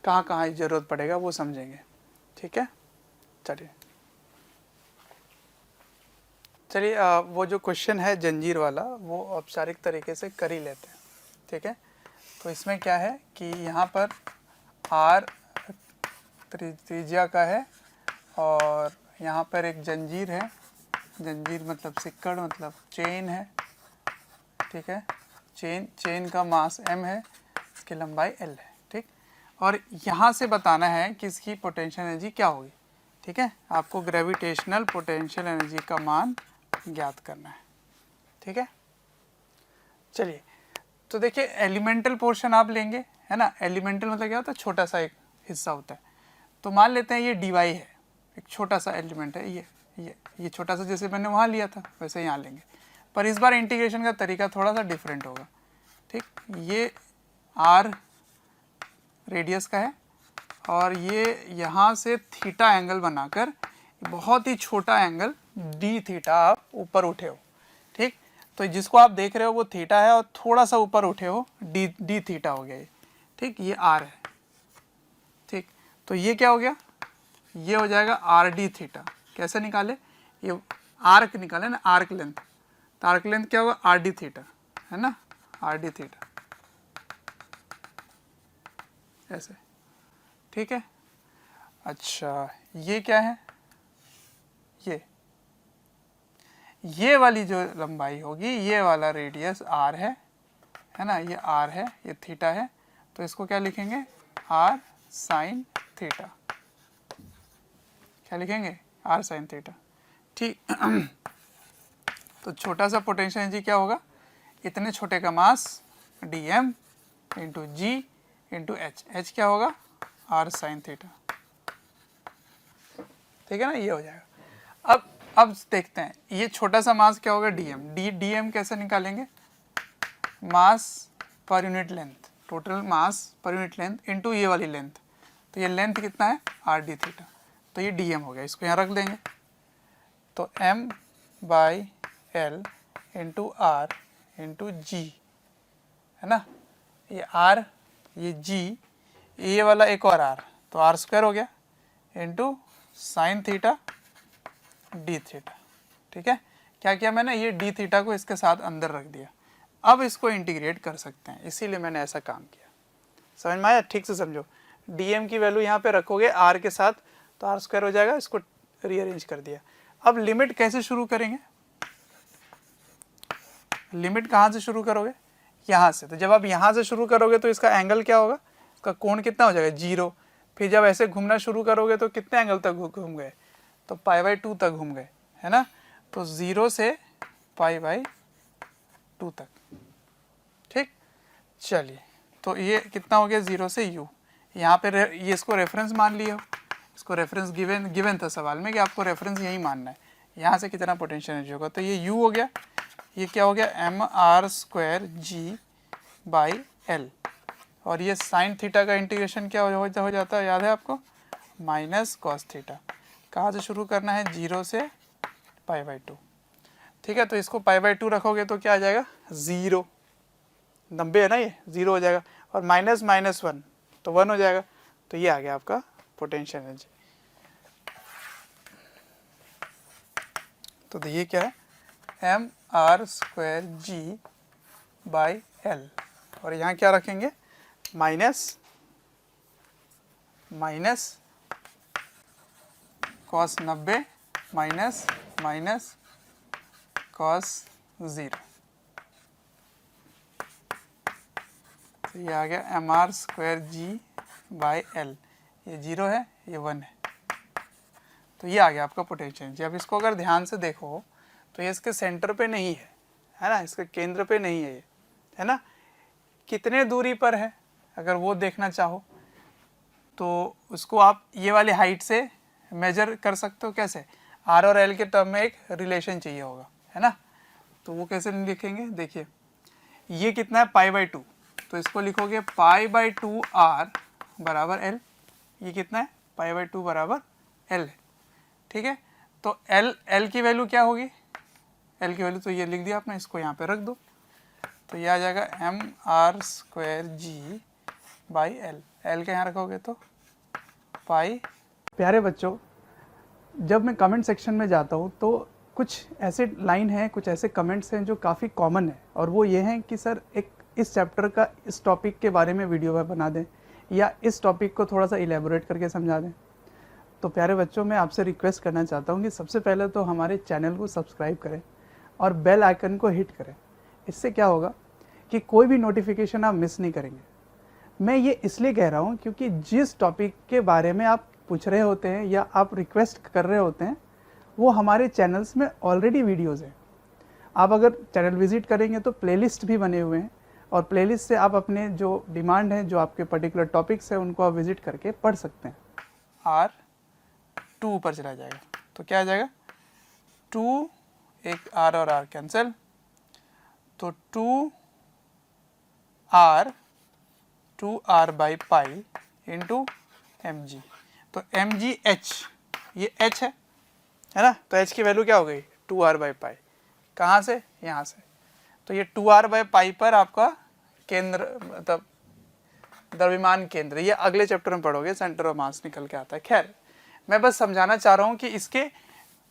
कहाँ कहाँ ज़रूरत पड़ेगा वो समझेंगे, ठीक है। चलिए वो जो क्वेश्चन है जंजीर वाला वो औपचारिक तरीके से कर ही लेते हैं, ठीक है। तो इसमें क्या है कि यहाँ पर आर त्रिज्या का है और यहाँ पर एक जंजीर है, जंजीर मतलब सिक्कड़ मतलब चेन है, ठीक है। चेन का मास m है, इसकी लंबाई l है, ठीक। और यहाँ से बताना है कि इसकी पोटेंशियल एनर्जी क्या होगी, ठीक है। आपको ग्रेविटेशनल पोटेंशियल एनर्जी का मान ज्ञात करना है, ठीक है। चलिए तो देखिए एलिमेंटल पोर्शन आप लेंगे, है ना। एलिमेंटल मतलब क्या होता है, छोटा सा एक हिस्सा होता है। तो मान लेते हैं ये dy है, एक छोटा सा एलिमेंट है, ये छोटा सा, जैसे मैंने वहाँ लिया था वैसे यहाँ लेंगे, पर इस बार इंटीग्रेशन का तरीका थोड़ा सा डिफरेंट होगा, ठीक। ये r रेडियस का है और ये यहाँ से थीटा एंगल बनाकर बहुत ही छोटा एंगल d थीटा आप ऊपर उठे हो, ठीक। तो जिसको आप देख रहे हो वो थीटा है और थोड़ा सा ऊपर उठे हो d थीटा हो गया ये, ठीक। ये r है, ठीक। तो ये क्या हो गया, ये हो जाएगा आर डी थीटा। कैसे निकाले, ये आर्क निकाले ना, आर्क लेंथ, तो आर्क लेंथ क्या होगा आर डी थीटा, है ना, आर डी थीटा, ऐसे, ठीक है। अच्छा ये क्या है, ये वाली जो लंबाई होगी, ये वाला रेडियस r है ना, ये r है, ये थीटा है, तो इसको क्या लिखेंगे r साइन थीटा, क्या लिखेंगे r साइन थीटा, ठीक। तो छोटा सा पोटेंशियल एनर्जी क्या होगा, इतने छोटे का मास dm इंटू जी इंटू एच क्या होगा r साइन थीटा, ठीक है ना, ये हो जाएगा। अब देखते हैं ये छोटा सा मास क्या होगा dm कैसे निकालेंगे, मास per unit length, total mass per unit length into ये वाली लेंथ, तो ये लेंथ कितना है आर डी थीटा, तो ये dm हो गया, इसको यहाँ रख देंगे। तो m by L into R into G, है ना, ये r ये g ये वाला एक और r, तो r स्क्वायर हो गया into sine theta D theta, ठीक है। क्या किया मैंने, ये डी थीटा को इसके साथ अंदर रख दिया। अब इसको इंटीग्रेट कर सकते हैं, इसीलिए मैंने ऐसा काम किया। समझ में आया, ठीक से समझो। dm की वैल्यू यहाँ पे रखोगे r के साथ तो r स्क्वायर हो जाएगा, इसको रीअरेंज कर दिया। अब लिमिट कैसे शुरू करेंगे, लिमिट कहाँ से शुरू करोगे, यहाँ से। तो जब आप यहाँ से शुरू करोगे तो इसका एंगल क्या होगा, इसका कोण कितना हो जाएगा 0। फिर जब ऐसे घूमना शुरू करोगे तो कितने एंगल तक घूम गए, तो π/2 तक घूम गए, है ना। तो 0 से π/2 तक, ठीक। चलिए तो ये कितना हो गया 0 से u, यहाँ पे ये इसको रेफरेंस मान लिया, इसको रेफरेंस गिवन था सवाल में कि आपको रेफरेंस यही मानना है, यहाँ से कितना पोटेंशियल एनर्जी होगा, तो ये u हो गया, ये क्या हो गया mr² g/l, और ये साइन थीटा का इंटीग्रेशन क्या हो जाता है, याद है आपको, माइनस कॉस थीटा। कहाँ से शुरू करना है, 0 से π/2, ठीक है। तो इसको π/2 रखोगे तो क्या आ जाएगा 0, 90 है ना, ये 0 हो जाएगा, और माइनस माइनस 1 तो 1 हो जाएगा, तो ये आ गया आपका पोटेंशियल एनर्जी। तो ये क्या है mr²g/l, और यहाँ क्या रखेंगे माइनस कॉस 90 माइनस कॉस 0, तो ये आ गया mr²g/l, ये 0 है ये 1 है, तो ये आ गया आपका पोटेंशियल। अब इसको अगर ध्यान से देखो तो ये इसके सेंटर पे नहीं है ना, इसके केंद्र पे नहीं है ये, है ना। कितने दूरी पर है अगर वो देखना चाहो तो उसको आप ये वाली हाइट से मेजर कर सकते हो। कैसे, r और l के टर्म में एक रिलेशन चाहिए होगा, है ना। तो वो कैसे लिखेंगे, देखिए ये कितना है π/2, तो इसको लिखोगे π/2 r बराबर l, ये कितना है π/2 बराबर l है, ठीक है। तो l की वैल्यू क्या होगी, l की वैल्यू तो ये लिख दिया आपने, इसको यहाँ पे रख दो। तो ये आ जाएगा mr²g बाई एल, एल के यहाँ रखोगे तो पाई। प्यारे बच्चों, जब मैं कमेंट सेक्शन में जाता हूँ तो कुछ ऐसे लाइन हैं, कुछ ऐसे कमेंट्स हैं जो काफ़ी कॉमन है, और वो ये हैं कि सर एक इस चैप्टर का इस टॉपिक के बारे में वीडियो बना दें या इस टॉपिक को थोड़ा सा इलेबोरेट करके समझा दें। तो प्यारे बच्चों, मैं आपसे रिक्वेस्ट करना चाहता हूँ कि सबसे पहले तो हमारे चैनल को सब्सक्राइब करें और बेल आइकन को हिट करें। इससे क्या होगा कि कोई भी नोटिफिकेशन आप मिस नहीं करेंगे। मैं ये इसलिए कह रहा हूँ क्योंकि जिस टॉपिक के बारे में आप पूछ रहे होते हैं या आप रिक्वेस्ट कर रहे होते हैं वो हमारे चैनल्स में ऑलरेडी वीडियोज़ हैं। आप अगर चैनल विज़िट करेंगे तो प्लेलिस्ट भी बने हुए हैं, और प्लेलिस्ट से आप अपने जो डिमांड है, जो आपके पर्टिकुलर टॉपिक्स हैं, उनको आप विज़िट करके पढ़ सकते हैं। R2 ऊपर चला जाएगा तो क्या आ जाएगा 2, एक R और R कैंसिल, तो 2R by pi into mg। तो mg h, ये h है ना, तो h की वैल्यू क्या हो गई 2R बाई पाई। कहाँ से? यहाँ से। तो ये 2R बाई पाई पर आपका केंद्र, मतलब द्रव्यमान केंद्र, ये अगले चैप्टर में पढ़ोगे, सेंटर ऑफ मास निकल के आता है। खैर, मैं बस समझाना चाह रहा हूँ कि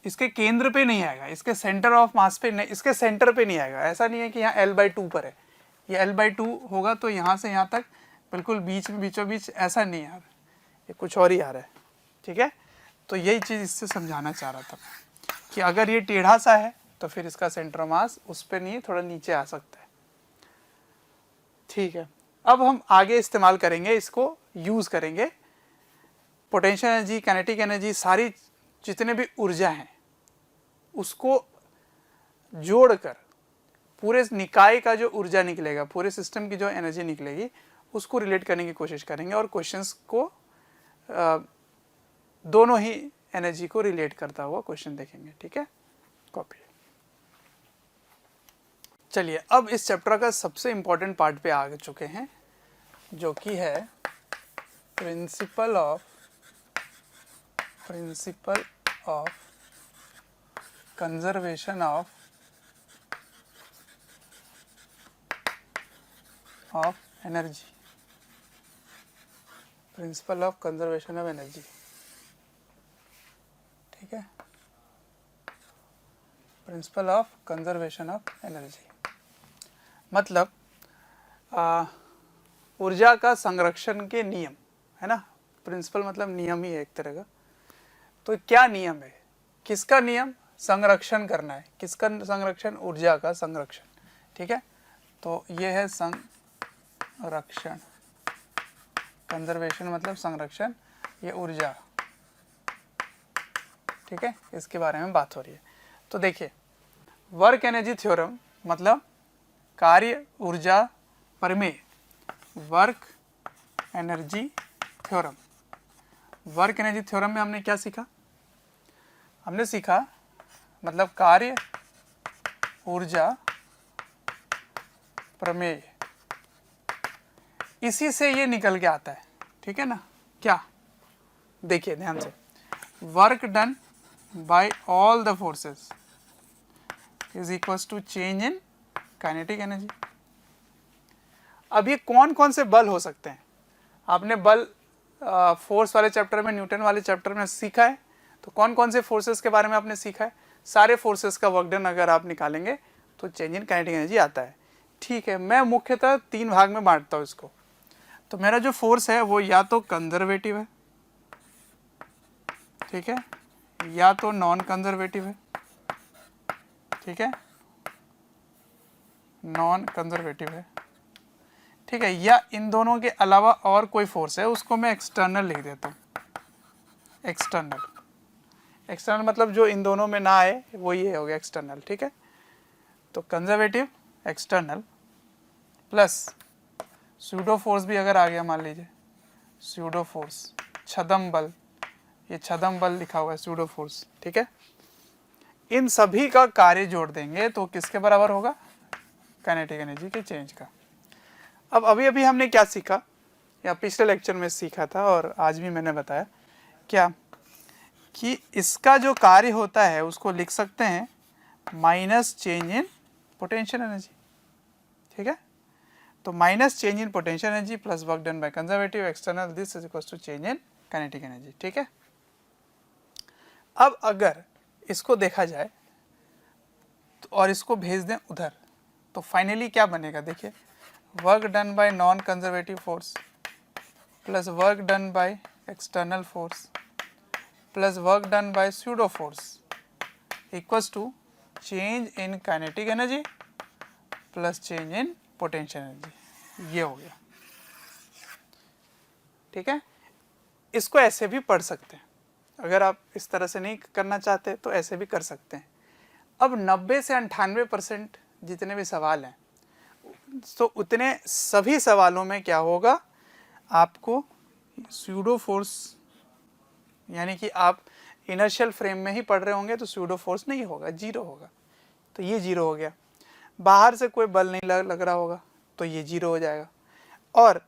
इसके केंद्र पे नहीं आएगा, इसके सेंटर ऑफ मास पे नहीं, इसके सेंटर पे नहीं आएगा। ऐसा नहीं है कि यहाँ L/2 पर है, ये L/2 होगा तो यहाँ से यहाँ तक बिल्कुल बीच में, बीचों बीच, ऐसा नहीं यार, ये कुछ और ही आ रहा है। ठीक है, तो यही चीज़ इससे समझाना चाह रहा था कि अगर ये टेढ़ा सा है तो फिर इसका सेंटर ऑफ मास उस पर नहीं, थोड़ा नीचे आ सकता है। ठीक है, अब हम आगे इस्तेमाल करेंगे, इसको यूज़ करेंगे। पोटेंशियल एनर्जी, काइनेटिक एनर्जी, सारी जितने भी ऊर्जा हैं उसको जोड़कर पूरे निकाय का जो ऊर्जा निकलेगा, पूरे सिस्टम की जो एनर्जी निकलेगी, उसको रिलेट करने की कोशिश करेंगे और क्वेश्चंस को दोनों ही एनर्जी को रिलेट करता हुआ क्वेश्चन देखेंगे। ठीक है, कॉपी। चलिए, अब इस चैप्टर का सबसे इम्पोर्टेंट पार्ट पे आ चुके हैं, जो कि है principle of conservation of energy. Principle of conservation of energy. ठीक है, principle of conservation of energy मतलब ऊर्जा का संरक्षण के नियम, है ना। प्रिंसिपल मतलब नियम ही है एक तरह का। तो क्या नियम है, किसका नियम? संरक्षण करना है। किसका संरक्षण? ऊर्जा का संरक्षण। ठीक है, तो ये है संरक्षण, कंजर्वेशन मतलब संरक्षण, ये ऊर्जा। ठीक है, इसके बारे में बात हो रही है। तो देखिए, वर्क एनर्जी थ्योरम मतलब कार्य ऊर्जा प्रमेय, work energy theorem. Work energy theorem में हमने क्या सीखा? हमने सीखा मतलब कार्य ऊर्जा प्रमेय, इसी से ये निकल के आता है। ठीक है ना, क्या? देखिए ध्यान से, work done by all the forces is equals to change in kinetic energy. अब ये कौन कौन से बल हो सकते हैं? आपने बल फोर्स वाले चैप्टर में, न्यूटन वाले चैप्टर में सीखा है। तो कौन कौन से फोर्सेस के बारे में आपने सीखा है? सारे फोर्सेस का वर्क डन अगर आप निकालेंगे तो चेंज इन काइनेटिक एनर्जी आता है। ठीक है, मैं मुख्यतः 3 भाग में बांटता हूँ इसको। तो मेरा जो फोर्स है वो या तो कंजर्वेटिव है, ठीक है, या तो नॉन कंजर्वेटिव है। ठीक है, नॉन कंजर्वेटिव है। ठीक है, या इन दोनों के अलावा और कोई फोर्स है, उसको मैं एक्सटर्नल लिख देता हूँ। एक्सटर्नल, एक्सटर्नल मतलब जो इन दोनों में ना आए वो ये हो गया एक्सटर्नल। ठीक है, तो conservative, external plus pseudo force भी अगर आ गया, मान लीजिए स्यूडो फोर्स, छदम बल, ये छदम बल लिखा हुआ है, स्यूडो फोर्स। ठीक है, इन सभी का कार्य जोड़ देंगे तो किसके बराबर होगा? काइनेटिक एनर्जी के चेंज का। अब अभी अभी हमने क्या सीखा, या पिछले लेक्चर में सीखा था और आज भी मैंने बताया क्या, कि इसका जो कार्य होता है उसको लिख सकते हैं minus change in potential energy. ठीक है। तो minus change in potential energy plus work done by conservative external this is equal to change in kinetic energy, ठीक है। अब अगर इसको देखा जाए तो और इसको भेज दें उधर, तो फाइनली क्या बनेगा, देखिए work done by non conservative force plus work done by external force plus work done by pseudo force equals to change in kinetic energy plus change in potential energy, ये हो गया, ठीक है। इसको ऐसे भी पढ़ सकते हैं, अगर आप इस तरह से नहीं करना चाहते तो ऐसे भी कर सकते हैं। अब 90 से 98% जितने भी सवाल हैं, तो उतने सभी सवालों में क्या होगा, आपको स्यूडो फोर्स, यानी कि आप इनर्शियल फ्रेम में ही पढ़ रहे होंगे तो स्यूडो फोर्स नहीं होगा, जीरो होगा, तो ये जीरो हो गया। बाहर से कोई बल नहीं लग रहा होगा तो ये जीरो हो जाएगा। और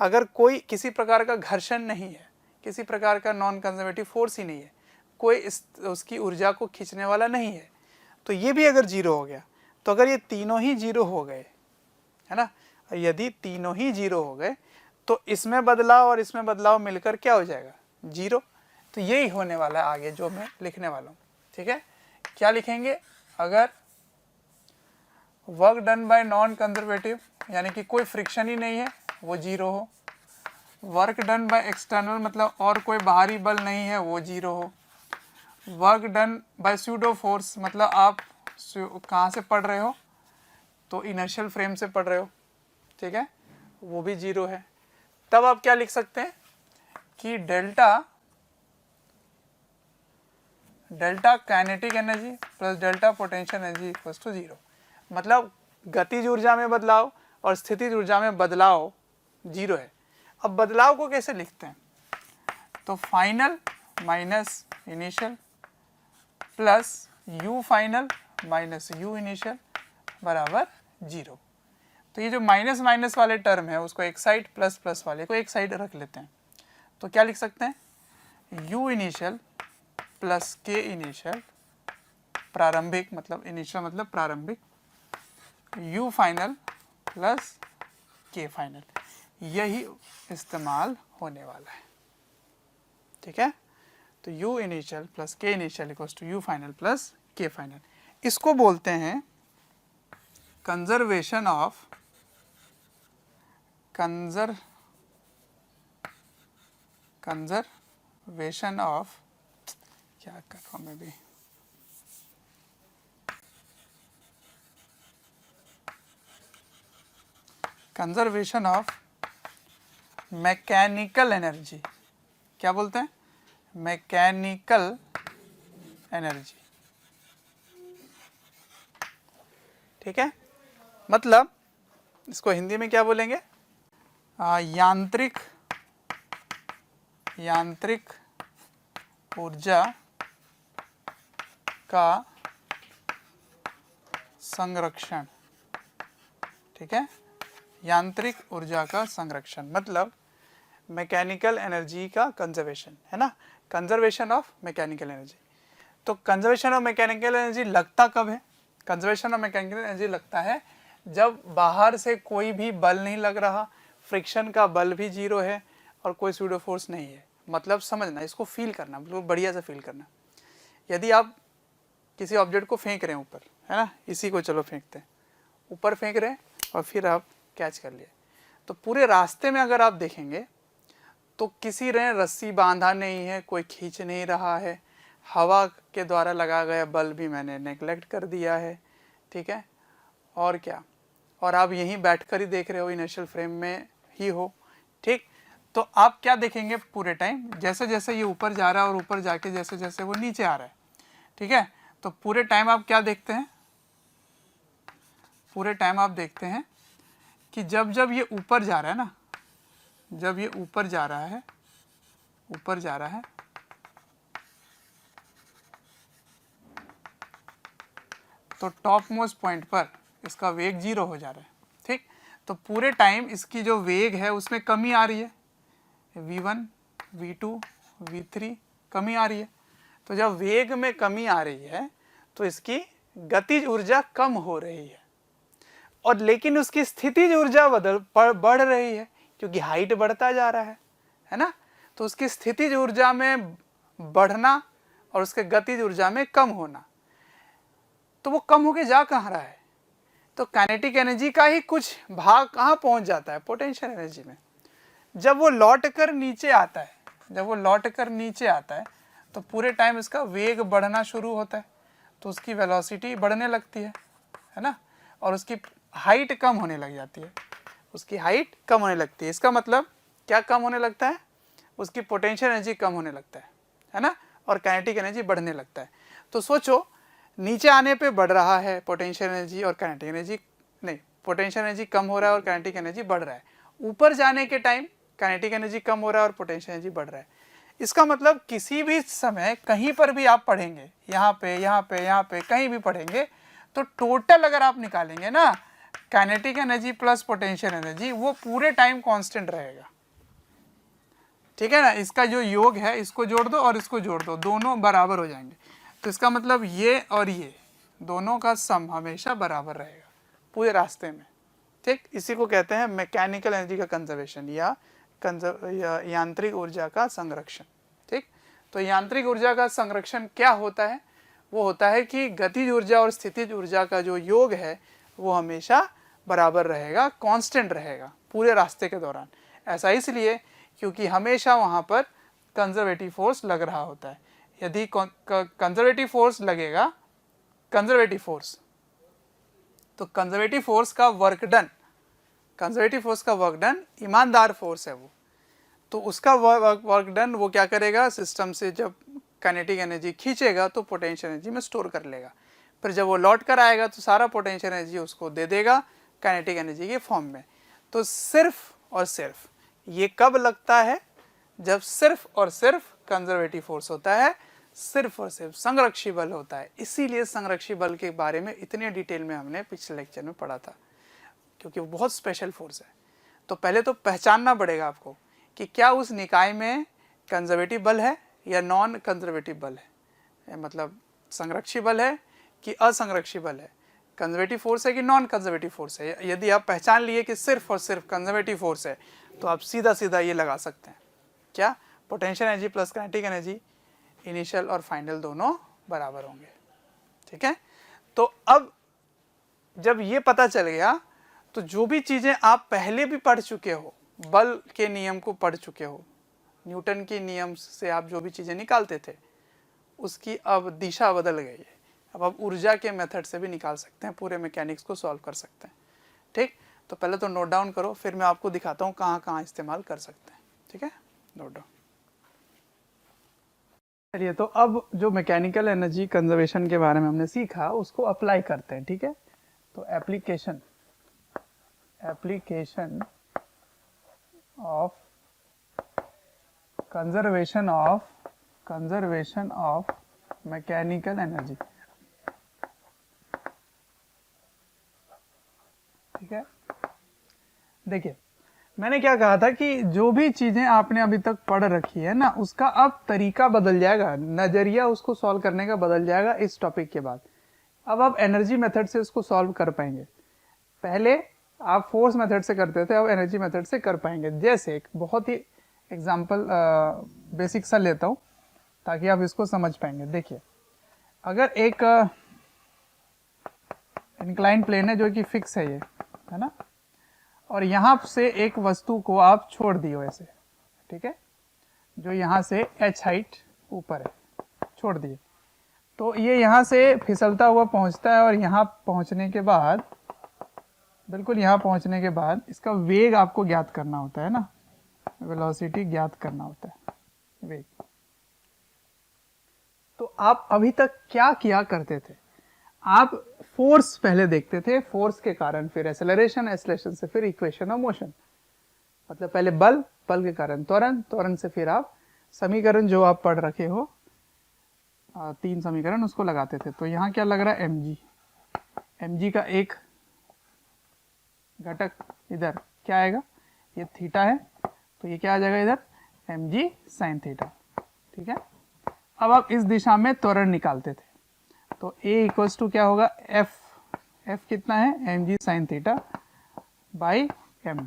अगर कोई किसी प्रकार का घर्षण नहीं है, किसी प्रकार का नॉन कंजर्वेटिव फोर्स ही नहीं है, कोई उसकी ऊर्जा को खींचने वाला नहीं है, तो ये भी अगर जीरो हो गया, तो अगर ये तीनों ही जीरो हो गए, है ना, यदि तीनों ही जीरो हो गए तो इसमें बदलाव और इसमें बदलाव मिलकर क्या हो जाएगा, जीरो। तो यही होने वाला है आगे जो मैं लिखने वाला हूँ, ठीक है। क्या लिखेंगे, अगर work done by non conservative यानी कि कोई फ्रिक्शन ही नहीं है वो जीरो हो, वर्क डन बाय एक्सटर्नल मतलब और कोई बाहरी बल नहीं है वो जीरो हो, work done by pseudo force मतलब आप कहाँ से पढ़ रहे हो, तो इनर्शियल फ्रेम से पढ़ रहे हो, ठीक है, वो भी जीरो है। तब आप क्या लिख सकते हैं कि delta kinetic energy plus delta potential energy equals to zero, मतलब गतिज ऊर्जा में बदलाव और स्थितिज ऊर्जा में बदलाव जीरो है। अब बदलाव को कैसे लिखते हैं, तो final minus initial plus you final minus you initial बराबर जीरो। तो ये जो माइनस माइनस वाले टर्म है उसको एक साइड, प्लस प्लस वाले को एक साइड रख लेते हैं। तो क्या लिख सकते हैं, U initial plus K initial प्रारंभिक, मतलब इनिशियल मतलब प्रारंभिक, U final plus K final, यही इस्तेमाल होने वाला है, ठीक है। तो U initial plus K initial equals to U final plus K final, इसको बोलते हैं कंजर्वेशन ऑफ क्या कर रहा हूँ मैं भी, कंजर्वेशन ऑफ मैकेनिकल एनर्जी, क्या बोलते हैं, मैकेनिकल एनर्जी, ठीक है। मतलब इसको हिंदी में क्या बोलेंगे, यांत्रिक ऊर्जा का संरक्षण, ठीक है, यांत्रिक ऊर्जा का संरक्षण मतलब मैकेनिकल एनर्जी का कंजर्वेशन, है ना, कंजर्वेशन ऑफ मैकेनिकल एनर्जी। तो कंजर्वेशन ऑफ मैकेनिकल एनर्जी लगता कब है, कंजर्वेशन ऑफ मैकेनिकल एनर्जी लगता है जब बाहर से कोई भी बल नहीं लग रहा, फ्रिक्शन का बल भी जीरो है और कोई स्यूडो फोर्स नहीं है। मतलब समझना, इसको फील करना, बिल्कुल बढ़िया से फील करना। यदि आप किसी ऑब्जेक्ट को फेंक रहे हैं ऊपर, है ना, इसी को चलो फेंकते हैं, ऊपर फेंक रहे हैं और फिर आप कैच कर लिए, तो पूरे रास्ते में अगर आप देखेंगे तो किसी ने रस्सी बांधा नहीं है, कोई खींच नहीं रहा है, हवा के द्वारा लगा गया बल भी मैंने नेग्लेक्ट कर दिया है, ठीक है। और क्या, और आप यहीं बैठकर ही देख रहे हो, इनर्शियल फ्रेम में ही हो, ठीक। तो आप क्या देखेंगे पूरे टाइम, जैसे जैसे ये ऊपर जा रहा है और ऊपर जाके जैसे जैसे वो नीचे आ रहा है, ठीक है। तो पूरे टाइम आप क्या देखते हैं, पूरे टाइम आप देखते हैं कि जब जब ये ऊपर जा रहा है ना, जब ये ऊपर जा रहा है, ऊपर जा रहा है, तो टॉप मोस्ट पॉइंट पर इसका वेग जीरो हो जा रहा है, ठीक। तो पूरे टाइम इसकी जो वेग है उसमें कमी आ रही है, v1 v2 v3 कमी आ रही है। तो जब वेग में कमी आ रही है तो इसकी गतिज ऊर्जा कम हो रही है। और लेकिन उसकी स्थितिज ऊर्जा बढ़ रही है क्योंकि हाइट बढ़ता जा रहा है ना। तो उसकी स्थितिज ऊर्जा में बढ़ना और उसके गतिज ऊर्जा में कम होना, तो वो कम होके जा कहाँ रहा है, तो काइनेटिक एनर्जी का ही कुछ भाग कहाँ पहुंच जाता है, पोटेंशियल एनर्जी में। जब वो लौट कर नीचे आता है, जब वो लौट कर नीचे आता है तो पूरे टाइम इसका वेग बढ़ना शुरू होता है, तो उसकी वेलोसिटी बढ़ने लगती है ना, और उसकी हाइट कम होने लग जाती है, उसकी हाइट कम होने लगती है। इसका मतलब क्या कम होने लगता है, उसकी पोटेंशियल एनर्जी कम होने लगता है ना, और काइनेटिक एनर्जी बढ़ने लगता है। तो सोचो नीचे आने पे बढ़ रहा है पोटेंशियल एनर्जी और काइनेटिक एनर्जी, नहीं, पोटेंशियल एनर्जी कम हो रहा है और काइनेटिक एनर्जी बढ़ रहा है। ऊपर जाने के टाइम काइनेटिक एनर्जी कम हो रहा है और पोटेंशियल एनर्जी बढ़ रहा है। इसका मतलब किसी भी समय कहीं पर भी आप पढ़ेंगे, यहाँ पे यहाँ पे यहाँ पे कहीं भी पढ़ेंगे, तो टोटल अगर आप निकालेंगे ना kinetic energy plus potential energy, वो पूरे टाइम कांस्टेंट रहेगा, ठीक है ना। इसका जो योग है इसको जोड़ दो और इसको जोड़ दो, दोनों बराबर हो जाएंगे। तो इसका मतलब ये और ये दोनों का सम हमेशा बराबर रहेगा पूरे रास्ते में, ठीक। इसी को कहते हैं मैकेनिकल एनर्जी का कंजर्वेशन या यांत्रिक ऊर्जा का संरक्षण, ठीक। तो यांत्रिक ऊर्जा का संरक्षण क्या होता है, वो होता है कि गतिज ऊर्जा और स्थितिज ऊर्जा का जो योग है वो हमेशा बराबर रहेगा, कांस्टेंट रहेगा पूरे रास्ते के दौरान। ऐसा इसलिए क्योंकि हमेशा वहाँ पर कंजर्वेटिव फोर्स लग रहा होता है। यदि कंजर्वेटिव फोर्स लगेगा, कंजर्वेटिव फोर्स, तो कंजर्वेटिव फोर्स का वर्क डन, कंजर्वेटिव फोर्स का वर्क डन ईमानदार फोर्स है वो, तो उसका वर्क डन वो क्या करेगा, सिस्टम से जब काइनेटिक एनर्जी खींचेगा तो पोटेंशियल एनर्जी में स्टोर कर लेगा, फिर जब वो लौट कर आएगा तो सारा पोटेंशियल एनर्जी उसको दे देगा काइनेटिक एनर्जी के फॉर्म में। तो सिर्फ और सिर्फ ये कब लगता है, जब सिर्फ और सिर्फ कंजर्वेटिव फोर्स होता है, सिर्फ और सिर्फ संरक्षी बल होता है। इसीलिए संरक्षी बल के बारे में इतने डिटेल में हमने पिछले लेक्चर में पढ़ा था, क्योंकि वो बहुत स्पेशल फोर्स है। तो पहले तो पहचानना पड़ेगा आपको कि क्या उस निकाय में कंजर्वेटिव बल है या नॉन कंजर्वेटिव बल है, मतलब संरक्षी बल है कि असंरक्षी बल है, कंजर्वेटिव फोर्स है कि नॉन कंजर्वेटिव फोर्स है। यदि आप पहचान लिए कि सिर्फ और सिर्फ कंजर्वेटिव फोर्स है तो आप सीधा सीधा ये लगा सकते हैं, क्या potential energy plus kinetic energy initial और फाइनल दोनों बराबर होंगे, ठीक है। तो अब जब ये पता चल गया तो जो भी चीज़ें आप पहले भी पढ़ चुके हो, बल के नियम को पढ़ चुके हो, न्यूटन के नियम से आप जो भी चीज़ें निकालते थे उसकी अब दिशा बदल गई है। अब आप ऊर्जा के मेथड से भी निकाल सकते हैं, पूरे मैकेनिक्स को सॉल्व कर सकते हैं, ठीक। तो पहले तो नोट डाउन करो, फिर मैं आपको दिखाता हूँ कहाँ कहाँ इस्तेमाल कर सकते हैं, ठीक है। Note down. चलिए, तो अब जो मैकेनिकल एनर्जी कंजर्वेशन के बारे में हमने सीखा उसको अप्लाई करते हैं, ठीक है। तो application of conservation of mechanical energy, ठीक है। देखिए, मैंने क्या कहा था कि जो भी चीजें आपने अभी तक पढ़ रखी है ना, उसका अब तरीका बदल जाएगा, नजरिया उसको सॉल्व करने का बदल जाएगा इस टॉपिक के बाद। अब आप एनर्जी मेथड से उसको सॉल्व कर पाएंगे। पहले आप फोर्स मेथड से करते थे, अब एनर्जी मेथड से कर पाएंगे। जैसे एक बहुत ही एग्जाम्पल बेसिक सा लेता हूँ ताकि आप इसको समझ पाएंगे। देखिए, अगर एक इंक्लाइन प्लेन है जो कि फिक्स है, ये है ना, और यहाँ से एक वस्तु को आप छोड़ दियो ऐसे, ठीक है, जो यहाँ से h हाइट ऊपर है, छोड़ दिए, तो ये यहाँ से फिसलता हुआ पहुँचता है और यहाँ पहुँचने के बाद, बिल्कुल यहाँ पहुँचने के बाद इसका वेग आपको ज्ञात करना होता है ना, वेलोसिटी ज्ञात करना होता है, वेग। तो आप अभी तक क्या किया करते थे, आप फोर्स पहले देखते थे, फोर्स के कारण फिर एक्सेलरेशन, एक्सेलरेशन से फिर इक्वेशन ऑफ मोशन, मतलब पहले बल, बल के कारण त्वरण, त्वरण से फिर आप समीकरण जो आप पढ़ रखे हो, 3 समीकरण, उसको लगाते थे। तो यहाँ क्या लग रहा है, mg का एक घटक इधर क्या आएगा, ये थीटा है, तो ये क्या आ जाएगा इधर, mg sin थीटा, ठीक है। अब आप इस दिशा में त्वरण निकालते थे, तो a इक्वल्स टू क्या होगा, f एफ कितना है m g sine theta by m,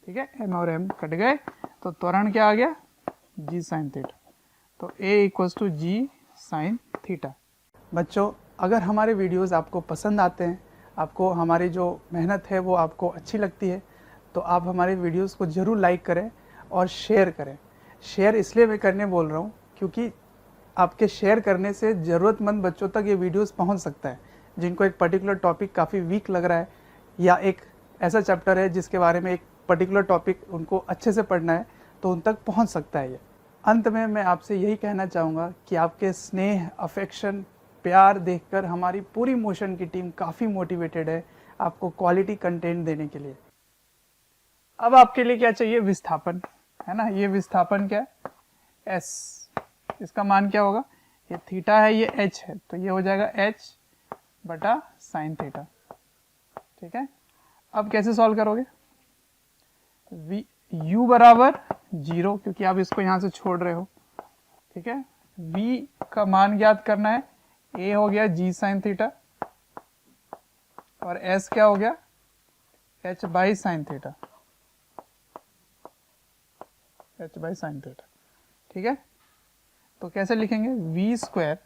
ठीक है, एम और एम कट गए तो त्वरण क्या आ गया जी साइन थीटा, तो a equals to G sine theta. बच्चों अगर हमारे वीडियोस आपको पसंद आते हैं, आपको हमारी जो मेहनत है वो आपको अच्छी लगती है, तो आप हमारे वीडियोस को ज़रूर लाइक करें और शेयर करें। शेयर इसलिए मैं करने बोल रहा हूँ क्योंकि आपके शेयर करने से ज़रूरतमंद बच्चों तक ये वीडियोस पहुँच सकता है, जिनको एक पर्टिकुलर टॉपिक काफ़ी वीक लग रहा है या एक ऐसा चैप्टर है जिसके बारे में एक पर्टिकुलर टॉपिक उनको अच्छे से पढ़ना है, तो उन तक पहुँच सकता है ये। अंत में मैं आपसे यही कहना चाहूँगा कि आपके स्नेह, अफेक्शन, प्यार देखकर हमारी पूरी मोशन की टीम काफ़ी मोटिवेटेड है आपको क्वालिटी कंटेंट देने के लिए। अब आपके लिए क्या चाहिए, विस्थापन, है ना। ये विस्थापन क्या है, एस, इसका मान क्या होगा, ये थीटा है ये एच है, तो ये हो जाएगा एच बटा साइन थीटा, ठीक है। अब कैसे सॉल्व करोगे, u बराबर 0 क्योंकि आप इसको यहां से छोड़ रहे हो, ठीक है। v का मान ज्ञात करना है, a हो गया g साइन थीटा और s क्या हो गया h by sine theta, h by sine theta, ठीक है। तो कैसे लिखेंगे, v स्क्वायर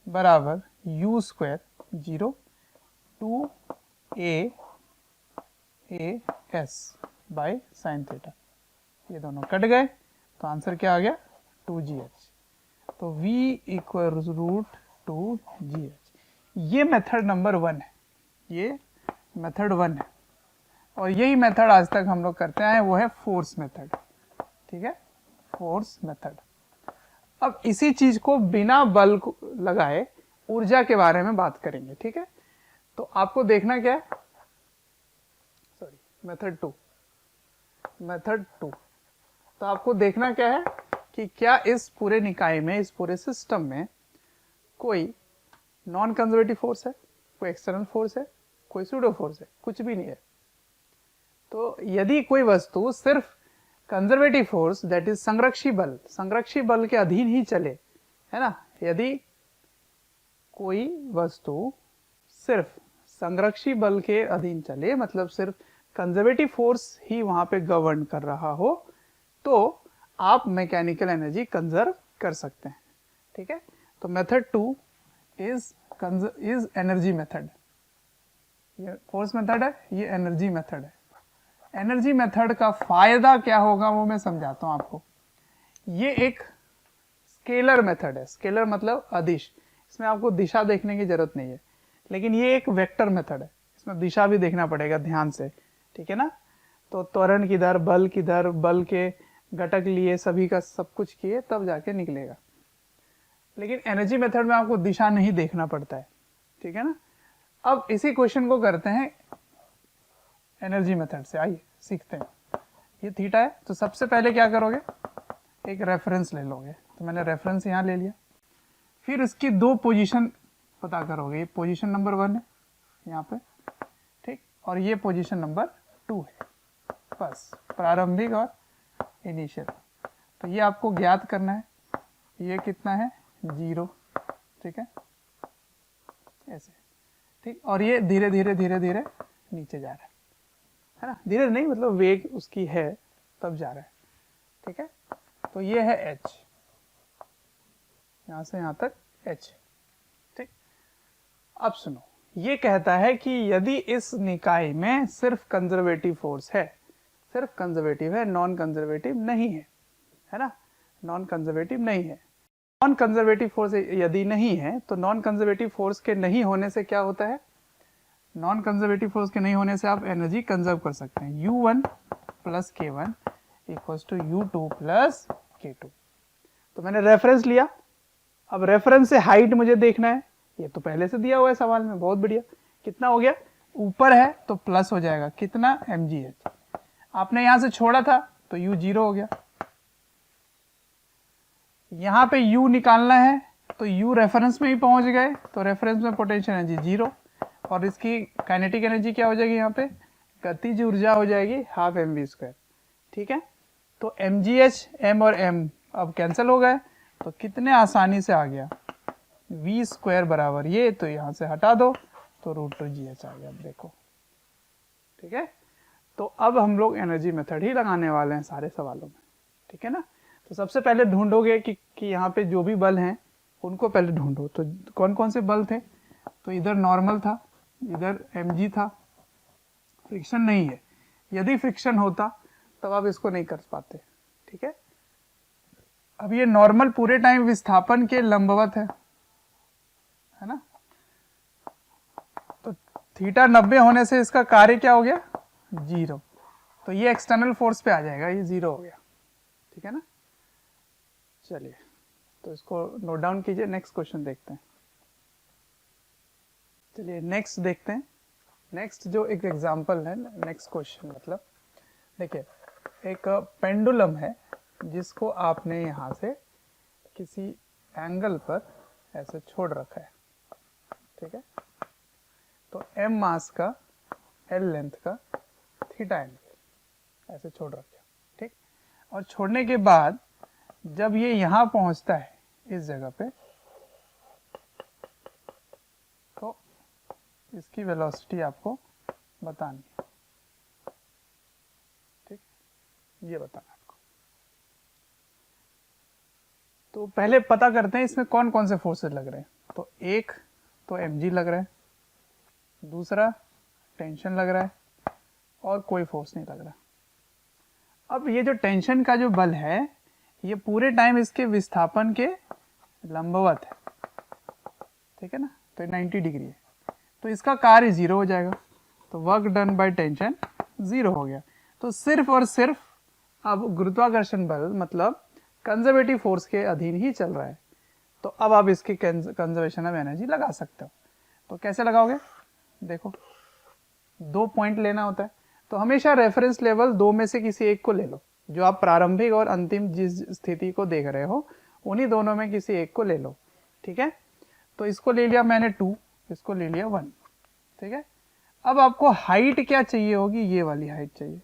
बराबर u square 0 two a s by sine theta, ये दोनों कट गए तो आंसर क्या आ गया 2gh, तो v इक्वल रूट 2gh। ये मेथड नंबर 1 है, ये मेथड 1 है और यही मेथड आज तक हम लोग करते आए, वो है फोर्स मेथड, ठीक है, फोर्स मेथड। अब इसी चीज को बिना बल को लगाए ऊर्जा के बारे में बात करेंगे, ठीक है। तो आपको देखना क्या है, सॉरी मेथड 2, मेथड 2, तो आपको देखना क्या है कि क्या इस पूरे निकाय में, इस पूरे सिस्टम में कोई नॉन कंजर्वेटिव फोर्स है, कोई एक्सटर्नल फोर्स है, कोई सूडो फोर्स है, कुछ भी नहीं है। तो यदि कोई वस्तु सिर्फ कंजर्वेटिव फोर्स दैट इज संरक्षी बल के अधीन ही चले, है ना, यदि कोई वस्तु सिर्फ संरक्षी बल के अधीन चले, मतलब सिर्फ कंजर्वेटिव फोर्स ही वहां पे गवर्न कर रहा हो, तो आप मैकेनिकल एनर्जी कंजर्व कर सकते हैं, ठीक है। तो मेथड 2 इज एनर्जी मेथड, ये फोर्स मेथड है, ये एनर्जी मेथड है। एनर्जी मेथड का फायदा क्या होगा वो मैं समझाता हूं आपको। ये एक स्केलर मेथड है, स्केलर मतलब अदिश, इसमें आपको दिशा देखने की जरूरत नहीं है, लेकिन ये एक वेक्टर मेथड है, इसमें दिशा भी देखना पड़ेगा ध्यान से, ठीक है ना। तो त्वरण किधर, बल किधर, बल के घटक लिए, सभी का सब कुछ किए तब जाके निकलेगा। लेकिन एनर्जी मेथड में आपको दिशा नहीं देखना पड़ता है, ठीक है ना। अब इसी क्वेश्चन को करते हैं एनर्जी मेथड से, आइए सीखते हैं। ये थीटा है, तो सबसे पहले क्या करोगे, एक रेफरेंस ले लोगे, तो मैंने रेफरेंस यहाँ ले लिया, फिर इसकी दो पोजीशन पता करोगे, ये पोजीशन नंबर 1 है यहाँ पे, ठीक, और ये पोजीशन नंबर 2 है, बस प्रारंभिक और इनिशियल। तो ये आपको ज्ञात करना है, ये कितना है 0, ठीक है, ऐसे, ठीक, और ये धीरे धीरे धीरे धीरे नीचे जा रहा है ना, धीरे नहीं मतलब वेग उसकी है तब जा रहा है, ठीक है। तो ये है h, यहां से यहां तक h, ठीक। अब सुनो, ये कहता है कि यदि इस निकाय में सिर्फ कंजर्वेटिव फोर्स है, सिर्फ कंजर्वेटिव है, नॉन कंजर्वेटिव नहीं है ना, नॉन कंजर्वेटिव नहीं है। नॉन कंजर्वेटिव फोर्स यदि नहीं है तो नॉन कंजर्वेटिव फोर्स के नहीं होने से क्या होता है, नॉन कंजर्वेटिव फोर्स के नहीं होने से आप एनर्जी कंजर्व कर सकते हैं। U1 plus K1 equals to U2 plus K2। तो मैंने रेफरेंस लिया, अब रेफरेंस से हाइट मुझे देखना है, ये तो पहले से दिया हुआ है सवाल में, बहुत बढ़िया। कितना हो गया, ऊपर है तो प्लस हो जाएगा, कितना mgh, आपने यहां से छोड़ा था तो U 0 हो गया। यहां पे U निकालना है तो U रेफरेंस में ही पहुंच गए, तो रेफरेंस में पोटेंशियल एनर्जी 0 और इसकी काइनेटिक एनर्जी क्या हो जाएगी, यहाँ पे गतिज ऊर्जा हो जाएगी हाफ mv², ठीक है। तो mgh, m और m अब कैंसिल हो गए, तो कितने आसानी से आ गया v² बराबर ये, तो यहाँ से हटा दो तो √2gh आ गया। अब देखो, ठीक है। तो अब हम लोग एनर्जी मेथड ही लगाने वाले हैं सारे सवालों में, ठीक है ना। तो सबसे पहले ढूंढोगे कि यहाँ पे जो भी बल हैं उनको पहले ढूंढो। तो कौन कौन से बल थे, तो इधर नॉर्मल था, इधर mg था, फ्रिक्शन नहीं है। यदि फ्रिक्शन होता तब आप इसको नहीं कर पाते, ठीक है। अब ये नॉर्मल पूरे टाइम विस्थापन के लंबवत है ना। तो थीटा 90 होने से इसका कार्य क्या हो गया, 0। तो ये एक्सटर्नल फोर्स पे आ जाएगा, ये 0 हो गया, ठीक है ना। चलिए, तो इसको नोट डाउन कीजिए, नेक्स्ट क्वेश्चन देखते हैं। चलिए नेक्स्ट देखते हैं। नेक्स्ट जो एक एग्जांपल है, नेक्स्ट क्वेश्चन मतलब देखिए, एक पेंडुलम है जिसको आपने यहाँ से किसी एंगल पर ऐसे छोड़ रखा है, ठीक है। तो m मास का, l लेंथ का, थीटा एंगल ऐसे छोड़ रखा, ठीक। और छोड़ने के बाद जब ये यहाँ पहुंचता है इस जगह पे, तो इसकी वेलोसिटी आपको बतानी है, ठीक, ये बताना आपको। तो पहले पता करते हैं इसमें कौन कौन से फोर्सेस लग रहे हैं। तो एक तो mg लग रहा है, दूसरा टेंशन लग रहा है, और कोई फोर्स नहीं लग रहा। अब ये जो टेंशन का जो बल है ये पूरे टाइम इसके विस्थापन के लंबवत है, ठीक है ना। तो 90 डिग्री है, तो इसका कार्य 0 हो जाएगा। तो वर्क डन बाय टेंशन 0 हो गया। तो सिर्फ और सिर्फ अब गुरुत्वाकर्षण बल मतलब कंजर्वेटिव फोर्स के अधीन ही चल रहा है। तो अब आप इसकी कंजर्वेशन ऑफ एनर्जी लगा सकते हो। तो कैसे लगाओगे, देखो 2 पॉइंट लेना होता है। तो हमेशा रेफरेंस लेवल 2 में से किसी एक को ले लो, जो आप प्रारंभिक और अंतिम जिस स्थिति को देख रहे हो उन्हीं दोनों में किसी एक को ले लो, ठीक है। तो इसको ले लिया मैंने 2, इसको ले लिया 1, ठीक है। अब आपको हाइट क्या चाहिए होगी, ये वाली हाइट चाहिए,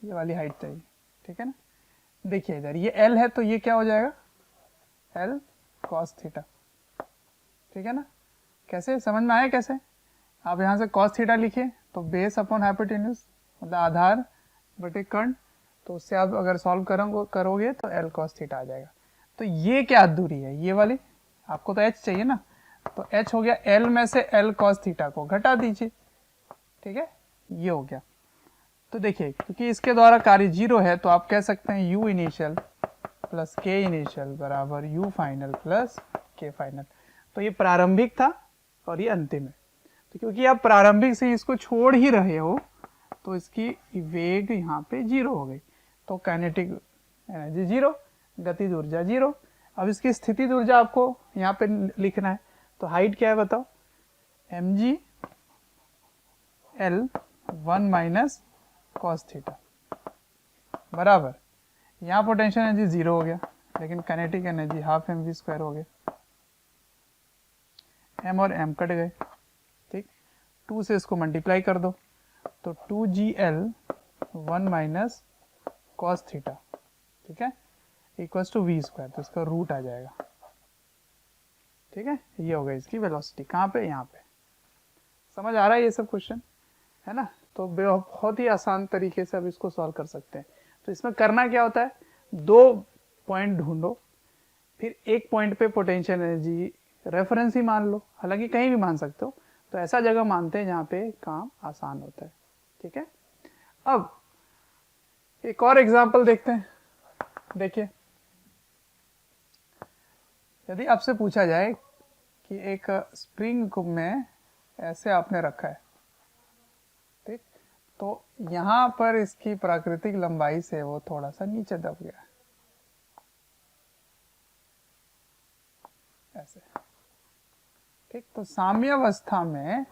ये वाली हाइट चाहिए, ठीक है ना। देखिए इधर ये L है, तो ये क्या हो जाएगा, L cos थीटा, ठीक है ना। कैसे समझ में आया, कैसे आप यहाँ से cos थीटा लिखिए, तो बेस अपॉन हाइपोटेन्यूज मतलब आधार बटे कर्ण, तो उससे आप अगर सॉल्व करोगे तो L cos थीटा आ जाएगा। तो ये क्या दूरी है, ये वाली, आपको तो h चाहिए ना, तो h हो गया L में से L cos थीटा को घटा दीजिए, ठीक है, ये हो गया। तो देखिए क्योंकि इसके द्वारा कार्य 0 है तो आप कह सकते हैं u initial plus k initial बराबर u final plus k final. तो ये प्रारंभिक था और ये अंतिम है। तो क्योंकि आप प्रारंभिक से इसको छोड़ ही रहे हो तो इसकी वेग यहाँ पे 0 हो गई, तो काइनेटिक एनर्जी 0, गतिज ऊर्जा 0। अब इसकी स्थितिज ऊर्जा आपको यहाँ पे लिखना है। तो हाइट क्या है बताओ, mg L 1 minus cos theta बराबर, यहाँ पोटेंशियल एनर्जी 0 हो गया, लेकिन काइनेटिक एनर्जी हाफ mv² हो गया, m और m कट गए, ठीक। 2 से इसको मल्टीप्लाई कर दो, तो 2gl 1 माइनस cos थीटा, ठीक है, इक्वल्स टू v², तो इसका रूट आ जाएगा, ठीक है। ये हो गई इसकी वेलोसिटी, कहाँ पे, यहाँ पे। समझ आ रहा है ये सब क्वेश्चन, है ना। तो बहुत ही आसान तरीके से अब इसको सॉल्व कर सकते हैं। तो इसमें करना क्या होता है, 2 पॉइंट ढूंढो, फिर एक पॉइंट पे पोटेंशियल एनर्जी रेफरेंस ही मान लो, हालांकि कहीं भी मान सकते हो, तो ऐसा जगह मानते हैं जहाँ पे काम आसान होता है, ठीक है। अब एक और एग्जांपल देखते हैं। देखिए यदि आपसे पूछा जाए कि एक स्प्रिंग को में ऐसे आपने रखा है, ठीक, तो यहाँ पर इसकी प्राकृतिक लंबाई से वो थोड़ा सा नीचे दब गया है, ऐसे, ठीक। तो साम्यावस्था में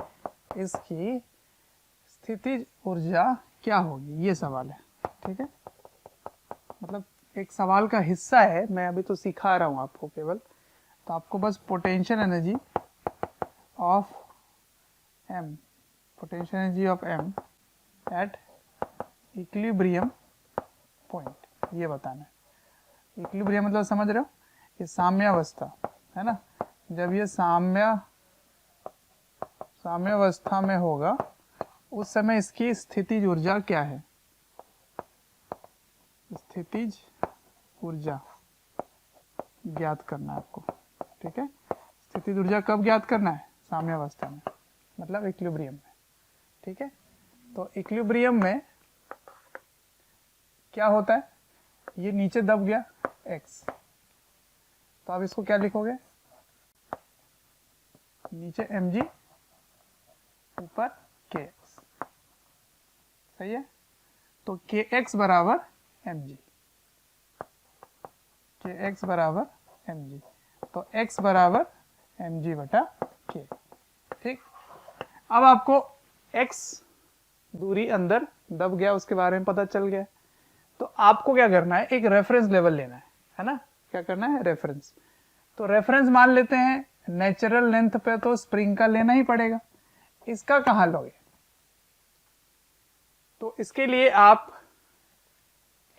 इसकी स्थितिज ऊर्जा क्या होगी, ये सवाल है, ठीक है। मतलब एक सवाल का हिस्सा है, मैं अभी तो सिखा रहा हूं आपको केवल। तो आपको बस potential energy of m, potential energy of m at equilibrium point ये बताना है। इक्विलिब्रियम मतलब समझ रहे हो, ये साम्यावस्था है ना, जब ये साम्य साम्यावस्था में होगा उस समय इसकी स्थितिज ऊर्जा क्या है? स्थितिज ऊर्जा ज्ञात करना है आपको, ठीक है। स्थितिज ऊर्जा कब ज्ञात करना है? साम्यावस्था में, मतलब इक्विलिब्रियम में, ठीक है। तो इक्विलिब्रियम में क्या होता है? ये नीचे दब गया x, तो आप इसको क्या लिखोगे? नीचे mg ऊपर kx, सही है। तो kx बराबर mg, kx बराबर mg, तो x बराबर mg बटा k, ठीक। अब आपको x दूरी अंदर दब गया, उसके बारे में पता चल गया। तो आपको क्या करना है? एक रेफरेंस लेवल लेना है ना। क्या करना है? रेफरेंस। तो रेफरेंस मान लेते हैं, नेचुरल लेंथ पे तो स्प्रिंग का लेना ही पड़ेगा। इसका कहाँ लोगे? तो इसके लिए आप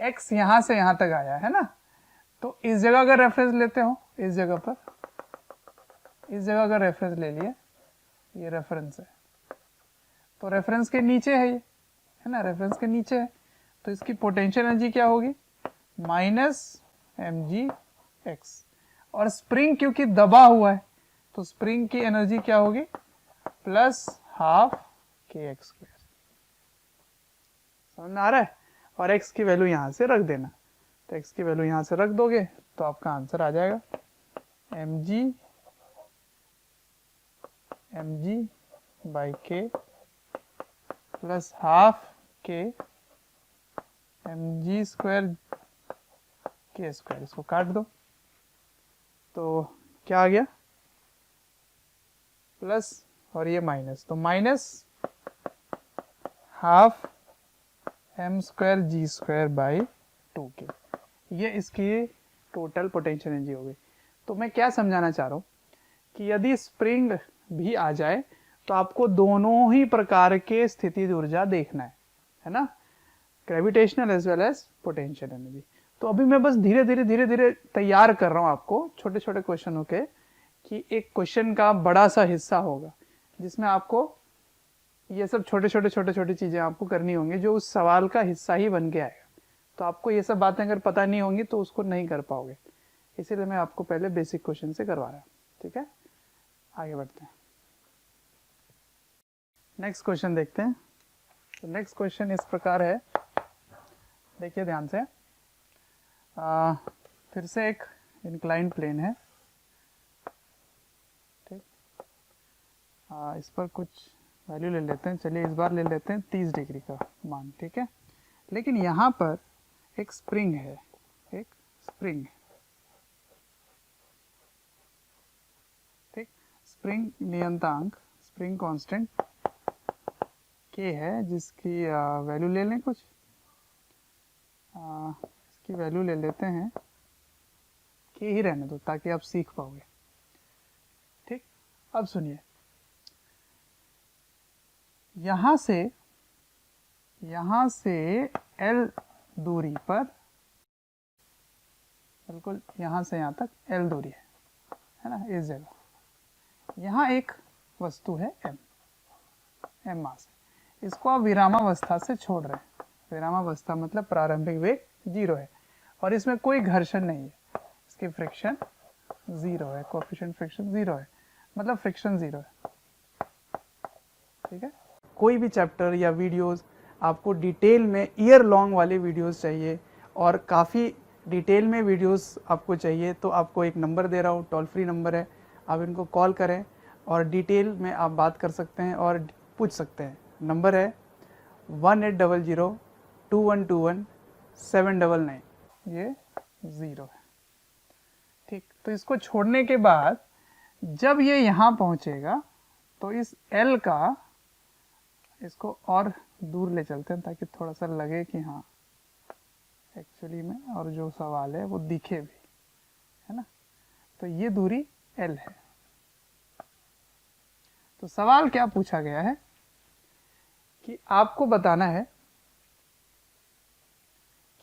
x यहां से यहां तक आया है ना, तो इस जगह का रेफरेंस लेते हो, इस जगह पर, इस जगह का रेफरेंस ले लिया, ये रेफरेंस है। तो रेफरेंस के नीचे है ये, है ना, रेफरेंस के नीचे है। तो इसकी पोटेंशियल एनर्जी क्या होगी? माइनस mg x, और स्प्रिंग क्योंकि दबा हुआ है तो स्प्रिंग की एनर्जी क्या होगी? Plus half kx square. समझ में आ रहा है? और x की वैल्यू यहां से रख देना, तो x की वैल्यू यहां से रख दोगे तो आपका आंसर आ जाएगा mg by k plus half k mg square k square. इसको काट दो तो क्या आ गया? प्लस और ये माइनस, तो minus half m square g square by 2k, ये इसकी टोटल पोटेंशियल एनर्जी हो गई। तो मैं क्या समझाना चाह रहा हूँ कि यदि स्प्रिंग भी आ जाए तो आपको दोनों ही प्रकार के स्थितिज ऊर्जा देखना है ना, gravitational as well as potential energy. तो अभी मैं बस धीरे धीरे तैयार कर रहा हूँ आपको छोटे छोटे क्वेश्चनों के, कि एक क्वेश्चन का बड़ा सा हिस्सा होगा जिसमें आपको ये सब छोटे छोटे चीजें आपको करनी होंगी जो उस सवाल का हिस्सा ही बन के आएगा। तो आपको ये सब बातें अगर पता नहीं होंगी तो उसको नहीं कर पाओगे, इसीलिए मैं आपको पहले बेसिक क्वेश्चन से करवा रहा हूँ, ठीक है। आगे बढ़ते हैं, नेक्स्ट क्वेश्चन देखते हैं। तो नेक्स्ट क्वेश्चन इस प्रकार है, देखिए ध्यान से। फिर से एक इंक्लाइंड प्लेन है, ठीक। इस पर कुछ वैल्यू ले लेते हैं, चलिए इस बार ले लेते हैं 30 डिग्री का मान, ठीक है। लेकिन यहाँ पर एक स्प्रिंग है, एक स्प्रिंग, ठीक। स्प्रिंग नियतांक, स्प्रिंग कांस्टेंट के है, जिसकी वैल्यू ले लें कुछ, इसकी वैल्यू ले लेते हैं, के ही रहने दो ताकि आप सीख पाओगे, ठीक। अब सुनिए, यहां से L दूरी पर, बिल्कुल यहां से यहां तक L दूरी है ना, इस जगह यहां एक वस्तु है m मास, इसको आप विरामावस्था से छोड़ रहे हैं। विरामावस्था मतलब प्रारंभिक वेग 0 है और इसमें कोई घर्षण नहीं है, इसकी फ्रिक्शन 0 है, कोएफिशिएंट फ्रिक्शन 0 है, मतलब फ्रिक्शन 0 है, ठीक है। कोई भी चैप्टर या वीडियोस आपको डिटेल में ईयर लॉन्ग वाले वीडियोस चाहिए और काफ़ी डिटेल में वीडियोस आपको चाहिए तो आपको एक नंबर दे रहा हूँ, टोल फ्री नंबर है, आप इनको कॉल करें और डिटेल में आप बात कर सकते हैं और पूछ सकते हैं। नंबर है 1800-2121-799, ये 0 है, ठीक। तो इसको छोड़ने के बाद जब ये यहाँ पहुँचेगा तो इस L का, इसको और दूर ले चलते हैं ताकि थोड़ा सा लगे कि हाँ एक्चुअली में और जो सवाल है वो दिखे भी, है ना। तो ये दूरी L है। तो सवाल क्या पूछा गया है कि आपको बताना है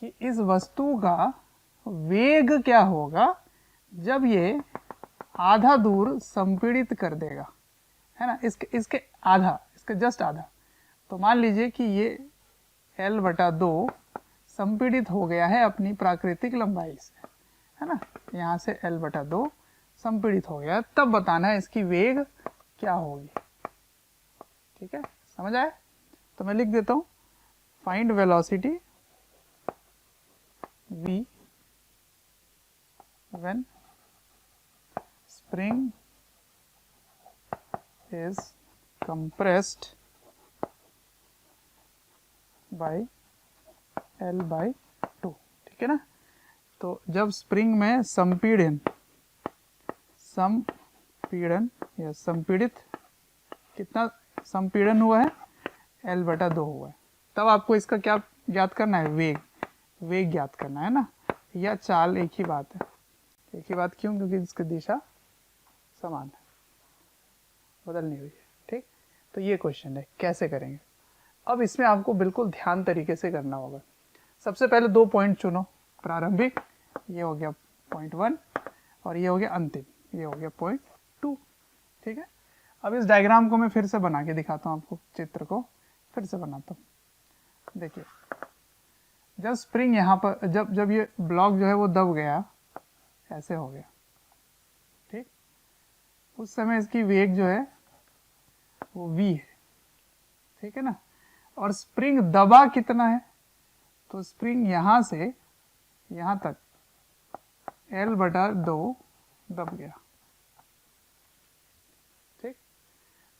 कि इस वस्तु का वेग क्या होगा जब ये आधा दूर संपीड़ित कर देगा, है ना, इसके आधा, इसका जस्ट आधा। तो मान लीजिए कि ये L/2 संपीड़ित हो गया है अपनी प्राकृतिक लंबाई से, है ना, यहाँ से L/2 संपीड़ित हो गया, तब बताना है इसकी वेग क्या होगी। ठीक है, समझ आया? तो मैं लिख देता हूँ, find velocity v when spring is compressed by L/2। ठीक है ना, तो जब स्प्रिंग में संपीड़न या संपीड़ित, कितना संपीड़न हुआ है, L/2 हुआ है, तब आपको इसका क्या ज्ञात करना है, वेग ज्ञात करना है ना, या चाल एक ही बात है। एक ही बात क्यों? क्योंकि इसकी दिशा समान है, बदल नहीं हुई है। ठीक, तो ये क्वेश्चन है, कैसे करेंगे। अब इसमें आपको बिल्कुल ध्यान तरीके से करना होगा। सबसे पहले 2 पॉइंट चुनो, प्रारंभिक, ये हो गया पॉइंट 1, और ये हो गया अंतिम, ये हो गया पॉइंट 2। ठीक है, अब इस डायग्राम को मैं फिर से बना के दिखाता हूँ आपको, चित्र को फिर से बनाता हूँ। देखिए, जब स्प्रिंग यहाँ पर, जब ये ब्लॉक जो है वो दब गया, ऐसे हो गया, ठीक, उस समय इसकी वेग जो है वो v है। ठीक है ना, और स्प्रिंग दबा कितना है, तो स्प्रिंग यहाँ से यहाँ तक L/2 दब गया। ठीक,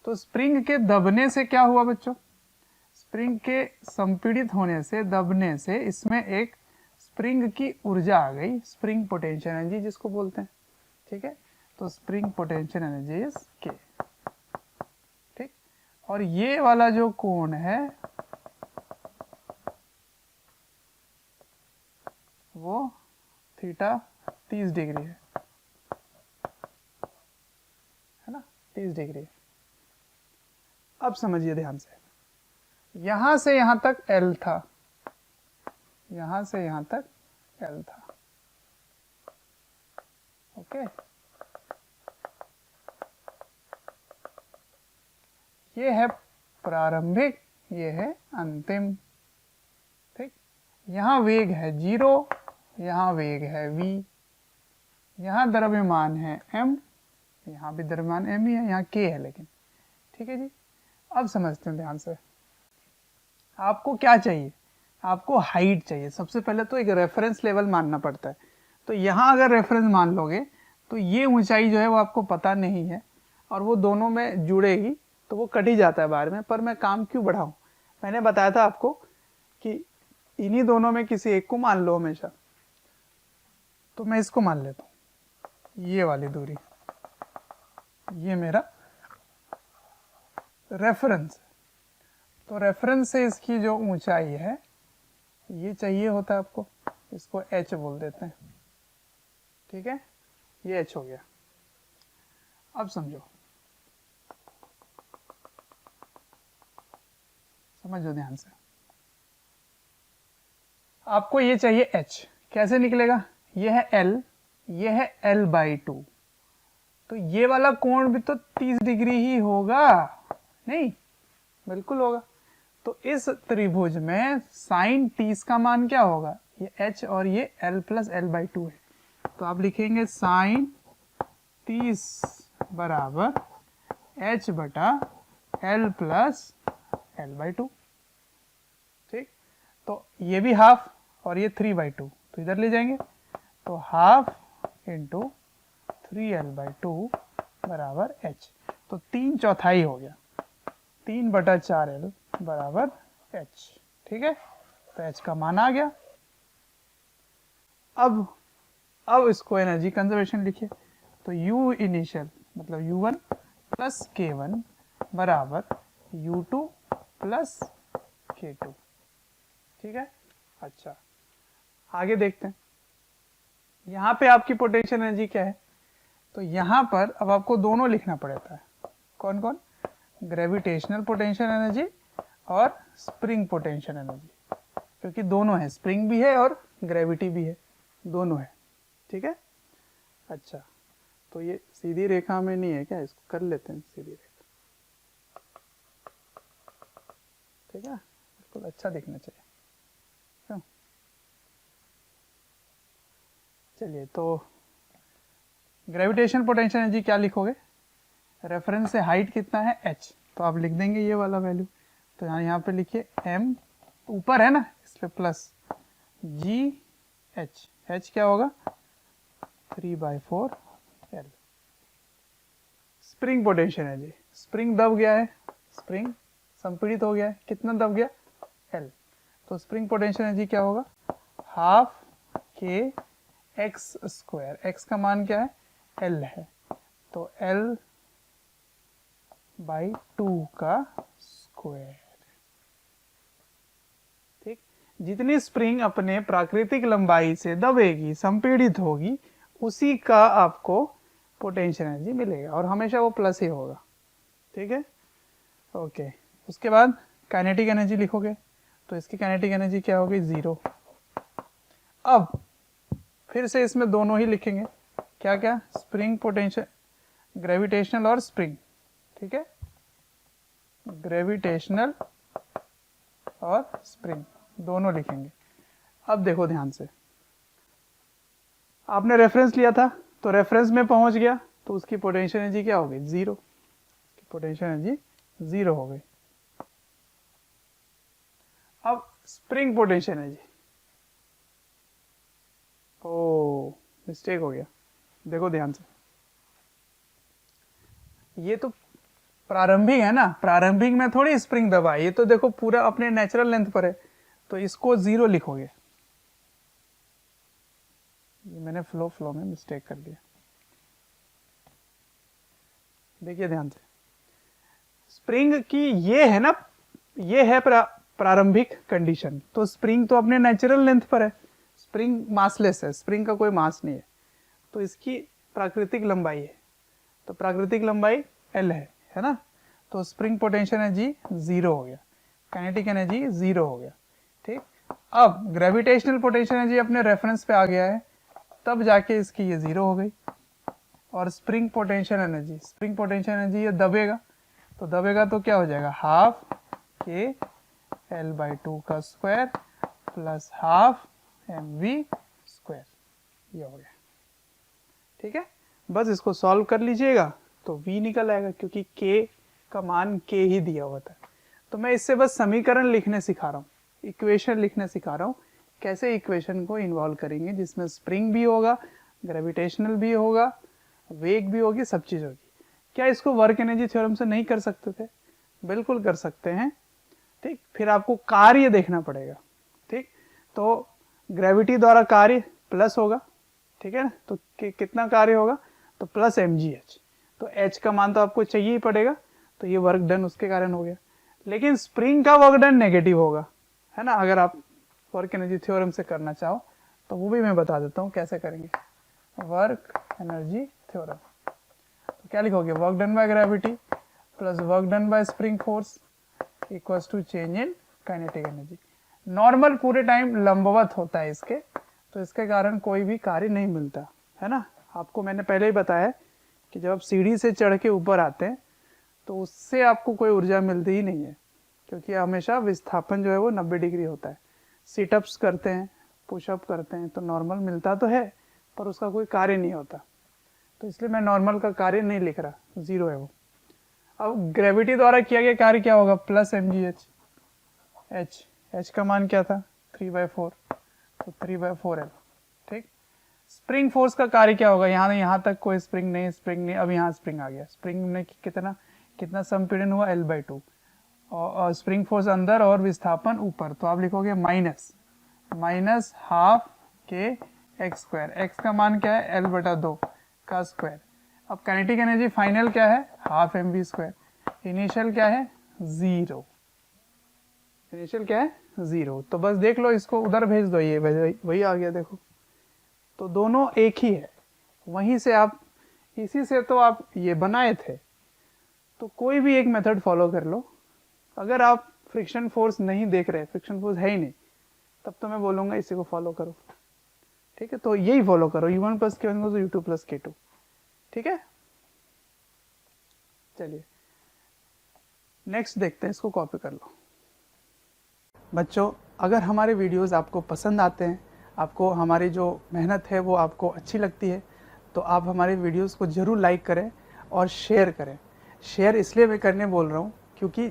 तो स्प्रिंग के दबने से क्या हुआ बच्चों, स्प्रिंग के संपीड़ित होने से, दबने से, इसमें एक स्प्रिंग की ऊर्जा आ गई, स्प्रिंग पोटेंशियल एनर्जी जिसको बोलते हैं। ठीक है, तो spring potential energy is K। ठीक, और ये वाला जो कोण है वो थीटा 30 डिग्री है ना, 30 डिग्री। अब समझिए ध्यान से, यहां से यहां तक L था, यहां से यहां तक L था। ओके, ये है प्रारंभिक, ये है अंतिम। ठीक, यहां वेग है 0, यहां वेग है v, यहां द्रव्यमान है m, यहां भी द्रव्यमान m ही है, यहां k है लेकिन। ठीक है जी, अब समझते हैं ध्यान से। आपको क्या चाहिए, आपको हाइट चाहिए। सबसे पहले तो एक रेफरेंस लेवल मानना पड़ता है। तो यहाँ अगर रेफरेंस मान लोगे तो ये ऊंचाई जो है वो आपको पता नहीं है, और वो दोनों में जुड़ेगी तो वो कट ही जाता है बार में। पर मैं काम क्यों बढ़ाऊं, मैंने बताया था आपको कि इन्हीं दोनों में किसी एक को मान लो हमेशा। तो मैं इसको मान लेता हूँ, ये वाली दूरी, ये मेरा रेफरेंस। तो रेफरेंस से इसकी जो ऊंचाई है ये चाहिए होता है आपको, इसको h बोल देते हैं। ठीक है, ये h हो गया। अब समझो, समझो ध्यान से, आपको ये चाहिए h, कैसे निकलेगा, ये है L, ये है L/2, तो ये वाला कोण भी तो 30 डिग्री ही होगा, नहीं? बिल्कुल होगा। तो इस त्रिभुज में साइन 30 का मान क्या होगा, ये h और ये L+L/2 है, तो आप लिखेंगे साइन 30 बराबर h/L+L/2। ठीक, तो ये भी हाफ और ये 3/2, तो इधर ले जाएंगे, तो हाफ इंटू 3L/2 बराबर h, तो 3/4 हो गया, 3/4L बराबर h। ठीक है, तो h का मान आ गया। अब इसको एनर्जी कंजर्वेशन लिखिए, तो U इनिशियल मतलब U1 प्लस K1 बराबर U2 प्लस K2। ठीक है, अच्छा आगे देखते हैं, यहाँ पे आपकी पोटेंशियल एनर्जी क्या है, तो यहाँ पर अब आपको दोनों लिखना पड़ता है। कौन कौन, ग्रेविटेशनल पोटेंशियल एनर्जी और स्प्रिंग पोटेंशियल एनर्जी, क्योंकि दोनों है, स्प्रिंग भी है और ग्रेविटी भी है, दोनों है। ठीक है, अच्छा तो ये सीधी रेखा में नहीं है क्या, इसको कर लेते हैं सीधी रेखा। ठीक है, बिल्कुल अच्छा दिखना चाहिए। क्यों? चलिए, तो ग्रेविटेशनल पोटेंशियल एनर्जी क्या लिखोगे? रेफरेंस से हाइट कितना है h, तो आप लिख देंगे ये वाला वैल्यू। तो यहाँ पे लिखिए m, ऊपर है ना इसलिए प्लस g h, h क्या होगा 3/4 L। Spring potential energy, spring दब गया है, स्प्रिंग संपीड़ित हो गया है, कितना दब गया L, तो स्प्रिंग पोटेंशियल एनर्जी क्या होगा हाफ के एक्स स्क्वायर, x का मान क्या है L है, तो L बाई 2 का स्क्वायर। ठीक, जितनी स्प्रिंग अपने प्राकृतिक लंबाई से दबेगी, संपीड़ित होगी, उसी का आपको पोटेंशियल एनर्जी मिलेगा और हमेशा वो प्लस ही होगा। ठीक है, ओके। उसके बाद काइनेटिक एनर्जी लिखोगे, तो इसकी काइनेटिक एनर्जी क्या होगी 0। अब फिर से इसमें दोनों ही लिखेंगे, क्या क्या, स्प्रिंग पोटेंशियल, ग्रेविटेशनल और स्प्रिंग। ठीक है, ग्रेविटेशनल और स्प्रिंग दोनों लिखेंगे। अब देखो ध्यान से, आपने रेफरेंस लिया था, तो रेफरेंस में पहुंच गया तो उसकी पोटेंशियल एनर्जी क्या हो गई 0, पोटेंशियल एनर्जी 0 हो गई। अब स्प्रिंग पोटेंशियल एनर्जी, ओ मिस्टेक हो गया, देखो ध्यान से, ये तो प्रारंभिक है ना, प्रारंभिक में थोड़ी स्प्रिंग दबा, ये तो देखो पूरा अपने नेचुरल लेंथ पर है, तो इसको 0 लिखोगे। ये मैंने फ्लो में मिस्टेक कर दिया, देखिए ध्यान से, स्प्रिंग की ये है ना, ये है प्रारंभिक कंडीशन, तो स्प्रिंग तो अपने नेचुरल लेंथ पर है, स्प्रिंग मासलेस है, स्प्रिंग का कोई मास नहीं है, तो इसकी प्राकृतिक लंबाई है, तो प्राकृतिक लंबाई L है ना, तो स्प्रिंग पोटेंशियल एनर्जी 0 हो गया, काइनेटिक एनर्जी 0 हो गया। ठीक, अब ग्रेविटेशनल पोटेंशियल एनर्जी अपने रेफरेंस पे आ गया है, तब जाके इसकी ये 0 हो गई। और spring potential energy, spring potential energy ये दबेगा, तो दबेगा तो क्या हो जाएगा हाफ के L/2 का square plus half mv square, ये हो गया। ठीक है, बस इसको सॉल्व कर लीजिएगा तो v निकल आएगा, क्योंकि k का मान k ही दिया हुआ था। तो मैं इससे बस समीकरण लिखने सिखा रहा हूँ, इक्वेशन लिखने सिखा रहा हूँ, कैसे इक्वेशन को इन्वॉल्व करेंगे जिसमें स्प्रिंग भी होगा, ग्रेविटेशनल भी होगा, वेग भी होगी, सब चीज़ होगी। क्या इसको वर्क एनर्जी थ्योरम से नहीं कर सकते थे? बिल्कुल कर सकते हैं। ठीक, फिर आपको कार्य देखना पड़ेगा। ठीक, तो ग्रेविटी द्वारा कार्य प्लस होगा, ठीक है ना, तो कितना कार्य होगा, तो प्लस mgh, तो h का मान तो आपको चाहिए ही पड़ेगा, तो ये वर्क डन उसके कारण हो गया। लेकिन स्प्रिंग का वर्क डन नेगेटिव होगा, है ना, अगर आप वर्क एनर्जी थ्योरम से करना चाहो तो वो भी मैं बता देता हूँ कैसे करेंगे। वर्क एनर्जी थ्योरम, तो क्या लिखोगे, work done by gravity plus work done by spring force equals to change in kinetic energy. Normal पूरे टाइम लंबवत होता है इसके, तो इसके कारण कोई भी कार्य नहीं मिलता है ना। आपको मैंने पहले ही बताया कि जब आप सीढ़ी से चढ़ के ऊपर आते हैं तो उससे आपको कोई ऊर्जा मिलती ही नहीं है, क्योंकि हमेशा विस्थापन जो है वो 90 डिग्री होता है। सीटअप्स करते हैं, पुशअप करते हैं तो नॉर्मल मिलता तो है, पर उसका कोई कार्य नहीं होता, तो इसलिए मैं नॉर्मल का कार्य नहीं लिख रहा, 0 है वो। अब ग्रेविटी द्वारा किया गया कार्य क्या होगा, प्लस mgh, h का मान क्या था 3/4, तो 3/4L। ठीक, स्प्रिंग फोर्स का कार्य क्या होगा, यहाँ तक कोई स्प्रिंग नहीं, अब यहाँ स्प्रिंग आ गया, स्प्रिंग ने कितना संपीड़न हुआ L/2, और स्प्रिंग फोर्स अंदर और विस्थापन ऊपर, तो आप लिखोगे माइनस हाफ के एक्स स्क्वायर, एक्स का मान क्या है L/2 का स्क्वायर। अब काइनेटिक एनर्जी फाइनल क्या है हाफ mv स्क्वायर, इनिशियल क्या है 0, इनिशियल क्या है 0, तो बस देख लो इसको उधर भेज दो, ये वही आ गया देखो, तो दोनों एक ही है। वहीं से आप, इसी से तो आप ये बनाए थे, तो कोई भी एक मेथड फॉलो कर लो। अगर आप फ्रिक्शन फोर्स नहीं देख रहे, फ्रिक्शन फोर्स है ही नहीं, तब तो मैं बोलूंगा इसी को फॉलो करो। ठीक है, तो यही फॉलो करो, u1 + k1 u2 + k2। ठीक है, चलिए नेक्स्ट देखते हैं, इसको कॉपी कर लो। बच्चों, अगर हमारे वीडियोस आपको पसंद आते हैं, आपको हमारी जो मेहनत है वो आपको अच्छी लगती है, तो आप हमारे वीडियोस को ज़रूर लाइक करें और शेयर करें। शेयर इसलिए मैं करने बोल रहा हूँ क्योंकि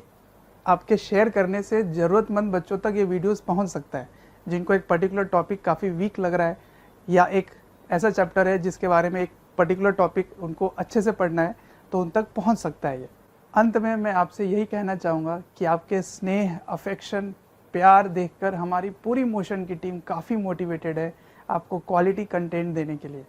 आपके शेयर करने से ज़रूरतमंद बच्चों तक ये वीडियोस पहुँच सकता है, जिनको एक पर्टिकुलर टॉपिक काफ़ी वीक लग रहा है या एक ऐसा चैप्टर है जिसके बारे में एक पर्टिकुलर टॉपिक उनको अच्छे से पढ़ना है, तो उन तक पहुँच सकता है ये। अंत में मैं आपसे यही कहना चाहूँगा कि आपके स्नेह, अफेक्शन, प्यार देखकर हमारी पूरी मोशन की टीम काफ़ी मोटिवेटेड है आपको क्वालिटी कंटेंट देने के लिए।